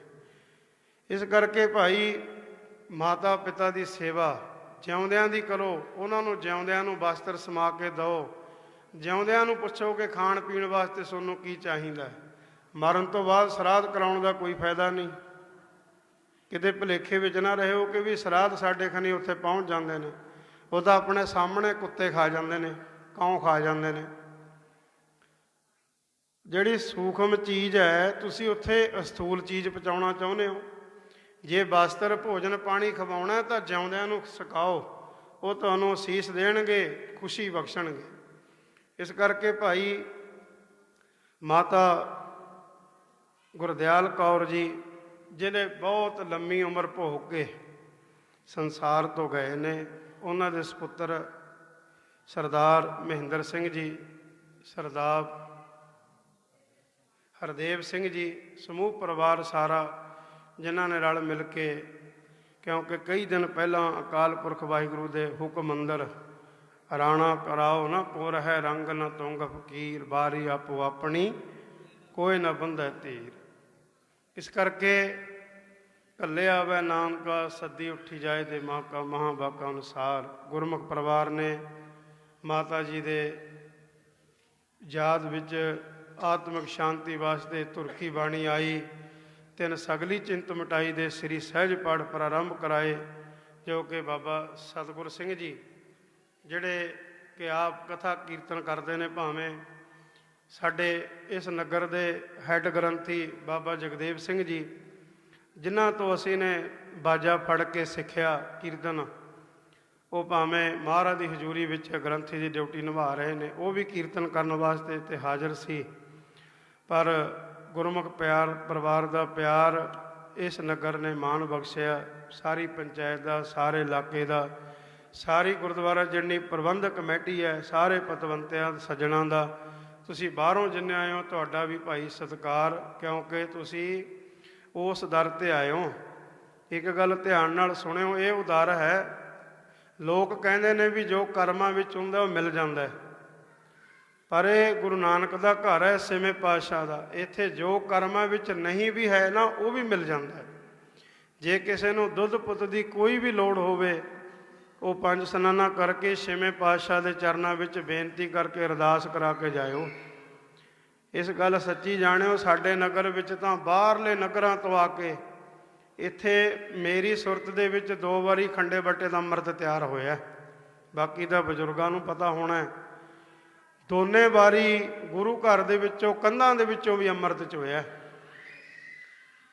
ਇਸ ਕਰਕੇ ਭਾਈ ਮਾਤਾ ਪਿਤਾ ਦੀ ਸੇਵਾ ਜਿਉਂਦਿਆਂ ਦੀ ਕਰੋ। ਉਹਨਾਂ ਨੂੰ ਜਿਉਂਦਿਆਂ ਨੂੰ ਵਸਤਰ ਸਮਾ ਕੇ ਦਿਓ, ਜਿਉਂਦਿਆਂ ਨੂੰ ਪੁੱਛੋ ਕਿ ਖਾਣ ਪੀਣ ਵਾਸਤੇ ਤੁਹਾਨੂੰ ਕੀ ਚਾਹੀਦਾ, ਮਰਨ ਤੋਂ ਬਾਅਦ ਸਰਾਧ ਕਰਾਉਣ ਦਾ ਕੋਈ ਫਾਇਦਾ ਨਹੀਂ। ਕਿਤੇ ਭੁਲੇਖੇ ਵਿੱਚ ਨਾ ਰਹਿਓ ਕਿ ਵੀ ਸਰਾਧ ਸਾਡੇ ਖਨੀ ਉੱਥੇ ਪਹੁੰਚ ਜਾਂਦੇ ਨੇ, ਉਹ ਤਾਂ ਆਪਣੇ ਸਾਹਮਣੇ ਕੁੱਤੇ ਖਾ ਜਾਂਦੇ ਨੇ, ਕਾਉਂ ਖਾ ਜਾਂਦੇ ਨੇ। ਜਿਹੜੀ ਸੂਖਮ ਚੀਜ਼ ਹੈ ਤੁਸੀਂ ਉੱਥੇ ਅਸਥੂਲ ਚੀਜ਼ ਪਹੁੰਚਾਉਣਾ ਚਾਹੁੰਦੇ ਹੋ। ਜੇ ਬਸਤਰ ਭੋਜਨ ਪਾਣੀ ਖਵਾਉਣਾ ਤਾਂ ਜਿਉਂਦਿਆਂ ਨੂੰ ਸਿਖਾਓ, ਉਹ ਤੁਹਾਨੂੰ ਅਸੀਸ ਦੇਣਗੇ, ਖੁਸ਼ੀ ਬਖਸ਼ਣਗੇ। ਇਸ ਕਰਕੇ ਭਾਈ ਮਾਤਾ ਗੁਰਦਿਆਲ ਕੌਰ ਜੀ ਜਿਹੜੇ ਬਹੁਤ ਲੰਮੀ ਉਮਰ ਭੋਗ ਕੇ ਸੰਸਾਰ ਤੋਂ ਗਏ ਨੇ, ਉਹਨਾਂ ਦੇ ਸਪੁੱਤਰ ਸਰਦਾਰ ਮਹਿੰਦਰ ਸਿੰਘ ਜੀ, ਸਰਦਾਰ ਹਰਦੇਵ ਸਿੰਘ ਜੀ, ਸਮੂਹ ਪਰਿਵਾਰ ਸਾਰਾ ਜਿਨ੍ਹਾਂ ਨੇ ਰਲ ਮਿਲ ਕੇ, ਕਿਉਂਕਿ ਕਈ ਦਿਨ ਪਹਿਲਾਂ ਅਕਾਲ ਪੁਰਖ ਵਾਹਿਗੁਰੂ ਦੇ ਹੁਕਮ ਅੰਦਰ ਰਾਣਾ ਕਰਾਓ ਨਾ ਪੁਰ ਹੈ ਰੰਗ ਨਾ ਤੁੰਗ ਫਕੀਰ, ਬਾਰੀ ਆਪੋ ਆਪਣੀ ਕੋਈ ਨਾ ਬੰਧੈ ਧੀਰ। ਇਸ ਕਰਕੇ ਕੱਲੇ ਆਵੈ ਨਾਨਕਾ ਸੱਦੀ ਉੱਠੀ ਜਾਏ ਦੇ ਮਾਕਾ ਮਹਾਂਵਾਕਾ ਅਨੁਸਾਰ ਗੁਰਮੁਖ ਪਰਿਵਾਰ ਨੇ ਮਾਤਾ ਜੀ ਦੇ ਯਾਦ ਵਿੱਚ ਆਤਮਿਕ ਸ਼ਾਂਤੀ ਵਾਸਤੇ ਤੁਰਕੀ ਬਾਣੀ ਆਈ, ਤਿੰਨ ਸਗਲੀ ਚਿੰਤ ਮਿਟਾਈ ਦੇ ਸ੍ਰੀ ਸਹਿਜ ਪਾਠ ਪ੍ਰਾਰੰਭ ਕਰਾਏ, ਜੋ ਕਿ ਬਾਬਾ ਸਤਿਗੁਰ ਸਿੰਘ ਜੀ ਜਿਹੜੇ ਕਿ ਆਪ ਕਥਾ ਕੀਰਤਨ ਕਰਦੇ ਨੇ। ਭਾਵੇਂ ਸਾਡੇ ਇਸ ਨਗਰ ਦੇ ਹੈੱਡ ਗ੍ਰੰਥੀ ਬਾਬਾ ਜਗਦੇਵ ਸਿੰਘ ਜੀ, ਜਿਨ੍ਹਾਂ ਤੋਂ ਅਸੀਂ ਨੇ ਬਾਜਾ ਫੜ ਕੇ ਸਿੱਖਿਆ ਕੀਰਤਨ, ਉਹ ਭਾਵੇਂ ਮਹਾਰਾਜ ਦੀ ਹਜ਼ੂਰੀ ਵਿੱਚ ਗ੍ਰੰਥੀ ਦੀ ਡਿਊਟੀ ਨਿਭਾ ਰਹੇ ਨੇ, ਉਹ ਵੀ ਕੀਰਤਨ ਕਰਨ ਵਾਸਤੇ ਇੱਥੇ ਹਾਜ਼ਰ ਸੀ। ਪਰ ਗੁਰਮੁਖ ਪਿਆਰ ਪਰਿਵਾਰ ਦਾ ਪਿਆਰ ਇਸ ਨਗਰ ਨੇ ਮਾਣ ਬਖਸ਼ਿਆ, ਸਾਰੀ ਪੰਚਾਇਤ ਦਾ, ਸਾਰੇ ਇਲਾਕੇ ਦਾ, ਸਾਰੀ ਗੁਰਦੁਆਰਾ ਜਿੰਨੀ ਪ੍ਰਬੰਧਕ ਕਮੇਟੀ ਹੈ, ਸਾਰੇ ਪਤਵੰਤਿਆਂ ਸੱਜਣਾਂ ਦਾ, ਤੁਸੀਂ ਬਾਹਰੋਂ ਜਿੰਨੇ ਆਏ ਹੋ ਤੁਹਾਡਾ ਵੀ ਭਾਈ ਸਤਿਕਾਰ, ਕਿਉਂਕਿ ਤੁਸੀਂ ਉਸ ਦਰ 'ਤੇ ਆਏ ਹੋ। ਇੱਕ ਗੱਲ ਧਿਆਨ ਨਾਲ ਸੁਣਿਓ, ਇਹ ਉਦਰ ਹੈ। ਲੋਕ ਕਹਿੰਦੇ ਨੇ ਵੀ ਜੋ ਕਰਮਾਂ ਵਿੱਚ ਹੁੰਦਾ ਉਹ ਮਿਲ ਜਾਂਦਾ ਹੈ, ਪਰ ਇਹ ਗੁਰੂ ਨਾਨਕ ਦਾ ਘਰ ਹੈ, ਛੇਵੇਂ ਪਾਤਸ਼ਾਹ ਦਾ। ਇੱਥੇ ਜੋ ਕਰਮਾਂ ਵਿੱਚ ਨਹੀਂ ਵੀ ਹੈ ਨਾ, ਉਹ ਵੀ ਮਿਲ ਜਾਂਦਾ ਹੈ। ਜੇ ਕਿਸੇ ਨੂੰ ਦੁੱਧ ਪੁੱਤ ਦੀ ਕੋਈ ਵੀ ਲੋੜ ਹੋਵੇ, ਉਹ ਪੰਜ ਸਨਾਨਾ ਕਰਕੇ ਛੇਵੇਂ ਪਾਤਸ਼ਾਹ ਦੇ ਚਰਨਾਂ ਵਿੱਚ ਬੇਨਤੀ ਕਰਕੇ ਅਰਦਾਸ ਕਰਾ ਕੇ ਜਾਇਓ। ਇਸ ਗੱਲ ਸੱਚੀ ਜਾਣਿਓ, ਸਾਡੇ ਨਗਰ ਵਿੱਚ ਤਾਂ ਬਾਹਰਲੇ ਨਗਰਾਂ ਤੋਂ ਆ ਕੇ ਇੱਥੇ ਮੇਰੀ ਸੁਰਤ ਦੇ ਵਿੱਚ 2 ਵਾਰੀ ਖੰਡੇ ਬੱਟੇ ਦਾ ਅੰਮ੍ਰਿਤ ਤਿਆਰ ਹੋਇਆ, ਬਾਕੀ ਤਾਂ ਬਜ਼ੁਰਗਾਂ ਨੂੰ ਪਤਾ ਹੋਣਾ। ਦੋਨੇ ਵਾਰੀ ਗੁਰੂ ਘਰ ਦੇ ਵਿੱਚੋਂ, ਕੰਧਾਂ ਦੇ ਵਿੱਚੋਂ ਵੀ ਅੰਮ੍ਰਿਤ ਚੋਇਆ।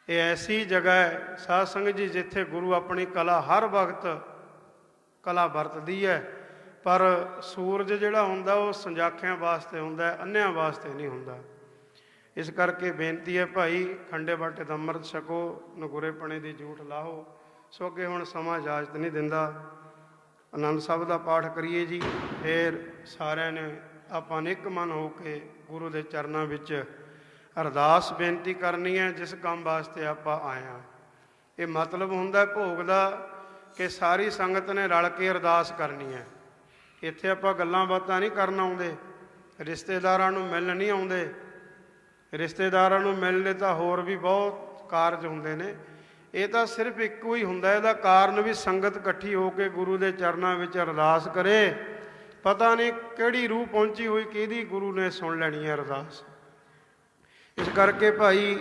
ਇਹ ਐਸੀ ਜਗ੍ਹਾ ਹੈ ਸਾਧ ਸੰਗਤ ਜੀ, ਜਿੱਥੇ ਗੁਰੂ ਆਪਣੀ ਕਲਾ ਹਰ ਵਕਤ ਕਲਾ ਵਰਤਦੀ ਹੈ। ਪਰ ਸੂਰਜ ਜਿਹੜਾ ਹੁੰਦਾ ਉਹ ਸੰਜਾਖਿਆਂ ਵਾਸਤੇ ਹੁੰਦਾ, ਅੰਨ੍ਹਿਆਂ ਵਾਸਤੇ ਨਹੀਂ ਹੁੰਦਾ। ਇਸ ਕਰਕੇ ਬੇਨਤੀ ਹੈ ਭਾਈ, ਖੰਡੇ ਬਾਟੇ ਦਾ ਅੰਮ੍ਰਿਤ ਛਕੋ, ਨਗੁਰੇ ਪਣੇ ਦੀ ਜੂਠ ਲਾਹੋ। ਸੋ ਅੱਗੇ ਹੁਣ ਸਮਾਂ ਇਜਾਜ਼ਤ ਨਹੀਂ ਦਿੰਦਾ, ਆਨੰਦ ਸਾਹਿਬ ਦਾ ਪਾਠ ਕਰੀਏ ਜੀ। ਫਿਰ ਸਾਰਿਆਂ ਨੇ ਆਪਾਂ ਨੇ ਇੱਕ ਮਨ ਹੋ ਕੇ ਗੁਰੂ ਦੇ ਚਰਨਾਂ ਵਿੱਚ ਅਰਦਾਸ ਬੇਨਤੀ ਕਰਨੀ ਹੈ, ਜਿਸ ਕੰਮ ਵਾਸਤੇ ਆਪਾਂ ਆਏ ਹਾਂ। ਇਹ ਮਤਲਬ ਹੁੰਦਾ ਭੋਗ ਦਾ ਕਿ ਸਾਰੀ ਸੰਗਤ ਨੇ ਰਲ ਕੇ ਅਰਦਾਸ ਕਰਨੀ ਹੈ। ਇੱਥੇ ਆਪਾਂ ਗੱਲਾਂ ਬਾਤਾਂ ਨਹੀਂ ਕਰਨ ਆਉਂਦੇ, ਰਿਸ਼ਤੇਦਾਰਾਂ ਨੂੰ ਮਿਲਣ ਨਹੀਂ ਆਉਂਦੇ। ਰਿਸ਼ਤੇਦਾਰਾਂ ਨੂੰ ਮਿਲਣੇ ਤਾਂ ਹੋਰ ਵੀ ਬਹੁਤ ਕਾਰਜ ਹੁੰਦੇ ਨੇ, ਇਹ ਤਾਂ ਸਿਰਫ ਇੱਕੋ ਹੀ ਹੁੰਦਾ। ਇਹਦਾ ਕਾਰਨ ਵੀ ਸੰਗਤ ਇਕੱਠੀ ਹੋ ਕੇ ਗੁਰੂ ਦੇ ਚਰਨਾਂ ਵਿੱਚ ਅਰਦਾਸ ਕਰੇ। ਪਤਾ ਨਹੀਂ ਕਿਹੜੀ ਰੂਹ ਪਹੁੰਚੀ ਹੋਈ, ਕਿਹਦੀ ਗੁਰੂ ਨੇ ਸੁਣ ਲੈਣੀ ਹੈ ਅਰਦਾਸ। ਇਸ ਕਰਕੇ ਭਾਈ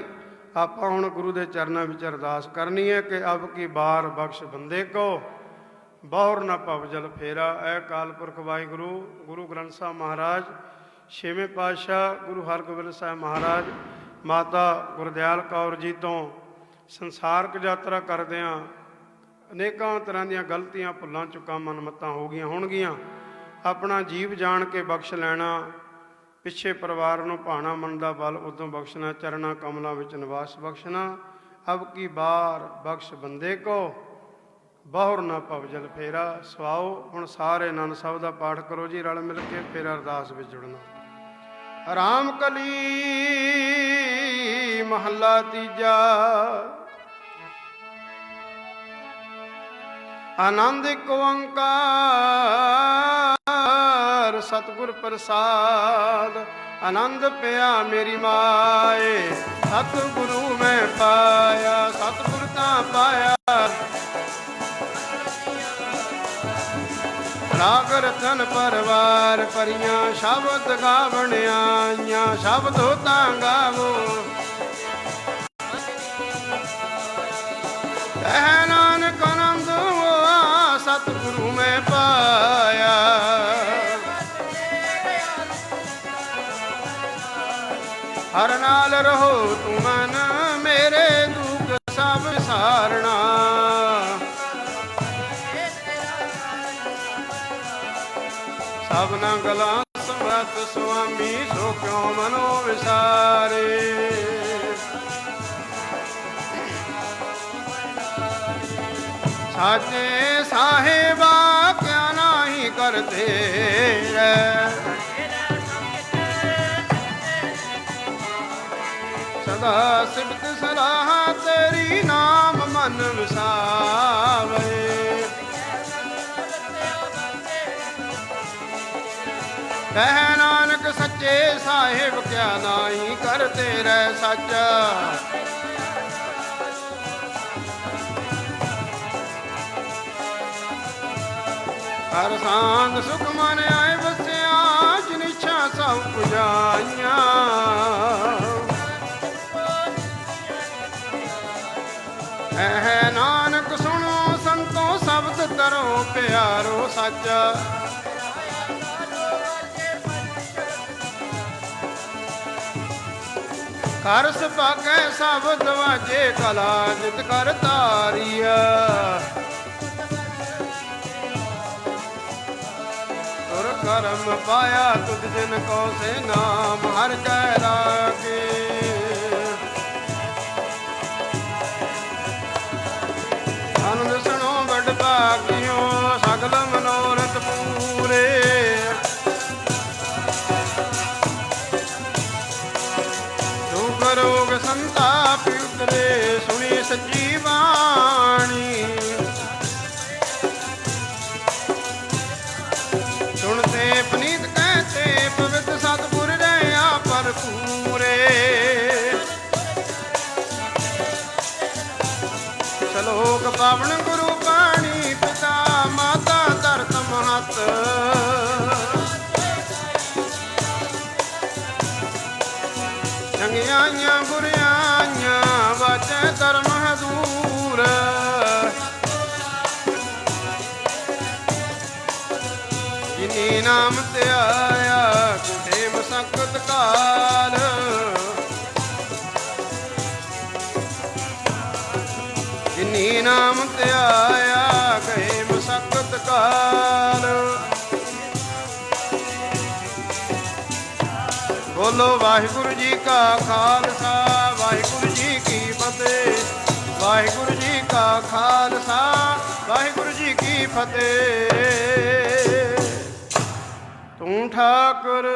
ਆਪਾਂ ਹੁਣ ਗੁਰੂ ਦੇ ਚਰਨਾਂ ਵਿੱਚ ਅਰਦਾਸ ਕਰਨੀ ਹੈ ਕਿ ਅਬ ਕੀ ਬਾਰ ਬਖਸ਼ ਬੰਦੇ ਕੋ, ਬਹੁਰ ਨਾ ਭਵ ਜਲ ਫੇਰਾ। ਐ ਅਕਾਲ ਪੁਰਖ ਵਾਹਿਗੁਰੂ, ਗੁਰੂ ਗ੍ਰੰਥ ਸਾਹਿਬ ਮਹਾਰਾਜ, ਛੇਵੇਂ ਪਾਤਸ਼ਾਹ ਗੁਰੂ ਹਰਗੋਬਿੰਦ ਸਾਹਿਬ ਮਹਾਰਾਜ, ਮਾਤਾ ਗੁਰਦਿਆਲ ਕੌਰ ਜੀ ਤੋਂ ਸੰਸਾਰਕ ਯਾਤਰਾ ਕਰਦਿਆਂ ਅਨੇਕਾਂ ਤਰ੍ਹਾਂ ਦੀਆਂ ਗਲਤੀਆਂ, ਭੁੱਲਾਂ, ਚੁੱਕਾਂ, ਮਨਮੱਤਾਂ ਹੋ ਗਈਆਂ ਹੋਣਗੀਆਂ। ਆਪਣਾ ਜੀਵ ਜਾਣ ਕੇ ਬਖਸ਼ ਲੈਣਾ, ਪਿੱਛੇ ਪਰਿਵਾਰ ਨੂੰ ਭਾਣਾ ਮਨ ਦਾ ਬਲ ਉਦੋਂ ਬਖਸ਼ਣਾ, ਚਰਨਾਂ ਕਮਲਾਂ ਵਿੱਚ ਨਿਵਾਸ ਬਖਸ਼ਣਾ। ਅਬ ਕੀ ਬਾਰ ਬਖਸ਼ ਬੰਦੇ ਕੋ, ਬਹੁਰ ਨਾ ਭਵ ਜਲ ਫੇਰਾ। ਸਵਾਓ ਹੁਣ ਸਾਰੇ ਆਨੰਦ ਸਾਹਿਬ ਦਾ ਪਾਠ ਕਰੋ ਜੀ ਰਲ ਮਿਲ ਕੇ, ਫਿਰ ਅਰਦਾਸ ਵਿੱਚ ਜੁੜਨਾ। ਰਾਮ ਕਲੀ ਮਹੱਲਾ ਤੀਜਾ। ਆਨੰਦ ਇੱਕ ਓੰਕਾਰ ਸਤਿਗੁਰ ਪ੍ਰਸਾਦ। ਆਨੰਦ ਪਿਆ ਮੇਰੀ ਮਾਏ, ਸਤਿਗੁਰੂ ਮੈਂ ਪਾਇਆ, ਸਤਿਗੁਰ ਤਾਂ ਪਾਇਆ। ਰਾਗ ਰਤਨ ਪਰਵਾਰ ਪਰੀਆਂ ਸ਼ਬਦ ਗਾਵਣ ਆਈਆਂ ਸ਼ਬਦੋ ਤਾਂ ਗਾਵੋ ਕਹਿ ਨਾਨਕ ਆਨੰਦ ਹੋਆ ਸਤਿਗੁਰੂ ਮੈਂ ਪਾਇਆ ਹਰ ਨਾਲ ਰਹੋ ਤੂੰ ਮਨ ਮੇਰੇ ਦੁੱਖ ਸਭ ਵਿਸਾਰਣਾ ਸਭਨਾ ਗਲਾਂ ਸਮਰੱਥ ਸੁਆਮੀ ਸੋ ਕਿਉ ਮਨੋ ਵਿਸਾਰੇ ਸਾਚੇ ਸਾਹਿਬਾ ਕਿਆ ਨਾਹੀ ਕਰਤੇ ਸਦਾ ਸਿਫਤ ਸਲਾਹ ਤੇਰੀ ਨਾਮ ਮਨ ਵਸਾਵੇ ਕਹਿ ਨਾਨਕ ਸੱਚੇ ਸਾਹਿਬ ਕਿਆ ਨਾਹੀ ਕਰਤੇ ਰਹਿ ਸੱਚ ਹਰ ਸਾਂਗ ਸੁਖ ਮਨ ਆਏ ਵਸਿਆ ਜਿਨ ਇੱਛਾ ਸਭ ਪੁਜਾਈਆਂ ਕਹਿ ਨਾਨਕ ਸੁਣੋ ਸੰਤੋ ਸ਼ਬਦ ਤਰੋ ਪਿਆਰੋ ਸੱਚ ਕਰ ਸੁਭਾਗੈ ਸ਼ਬਦ ਵਾਜੇ ਕਲਾ ਜਿਤ ਕਰ ਤਾਰੀਆ ਤੁਰ ਕਰਮ ਪਾਇਆ ਤੁਧ ਜਿਨ ਕੋ ਸੇ ਨਾਮ ਹਰ ਕੈ ਰਾਗੇ ਆਨੰਦ ਸੁਣੋ ਵੱਡ ਭਾਗਿਓ ਸਗਲ ਮਨੋਰਥ ਪੂਰੇ ਰੋਗ ਸੰਤਾਪ ਉਤਰੇ ਸੁਣੀ ਸੱਚੀ ਬਾਣੀ ਸੁਣਤੇ ਪਨੀਤ ਕਹਤੇ ਪਵਿੱਤ ਸਤਿਗੁਰ ਰਹਾ ਭਰਪੂਰੇ ਸ਼ਲੋਕ ਪਾਵਨ ਗੁਰੂ ਪਾਣੀ ਪਿਤਾ ਮਾਤਾ ਧਰਤ ਮਹਤ ਚੰਗਿਆਈਆਂ ਬੁਰਿਆਈਆਂ ਵਾਚੈ ਧਰਮ ਹਦੂਰ ਜਿਨੀ ਨਾਮ ਤੇ ਆਇਆ ਕੁਟੇ ਮਸਕਤ ਕਾਲ ਜਿਨੀ ਨਾਮ ਤੇ ਆਇਆ ਗਏ ਮਸਕਤ ਕਾਲ ਬੋਲੋ ਵਾਹਿਗੁਰੂ ਜੀ ਕਾ ਖਾਲਸਾ ਵਾਹਿਗੁਰੂ ਜੀ ਕੀ ਫਤਿਹ ਵਾਹਿਗੁਰੂ ਜੀ ਕਾ ਖਾਲਸਾ ਵਾਹਿਗੁਰੂ ਜੀ ਕੀ ਫਤਿਹ ਤੂੰ ਠਾਕੁਰ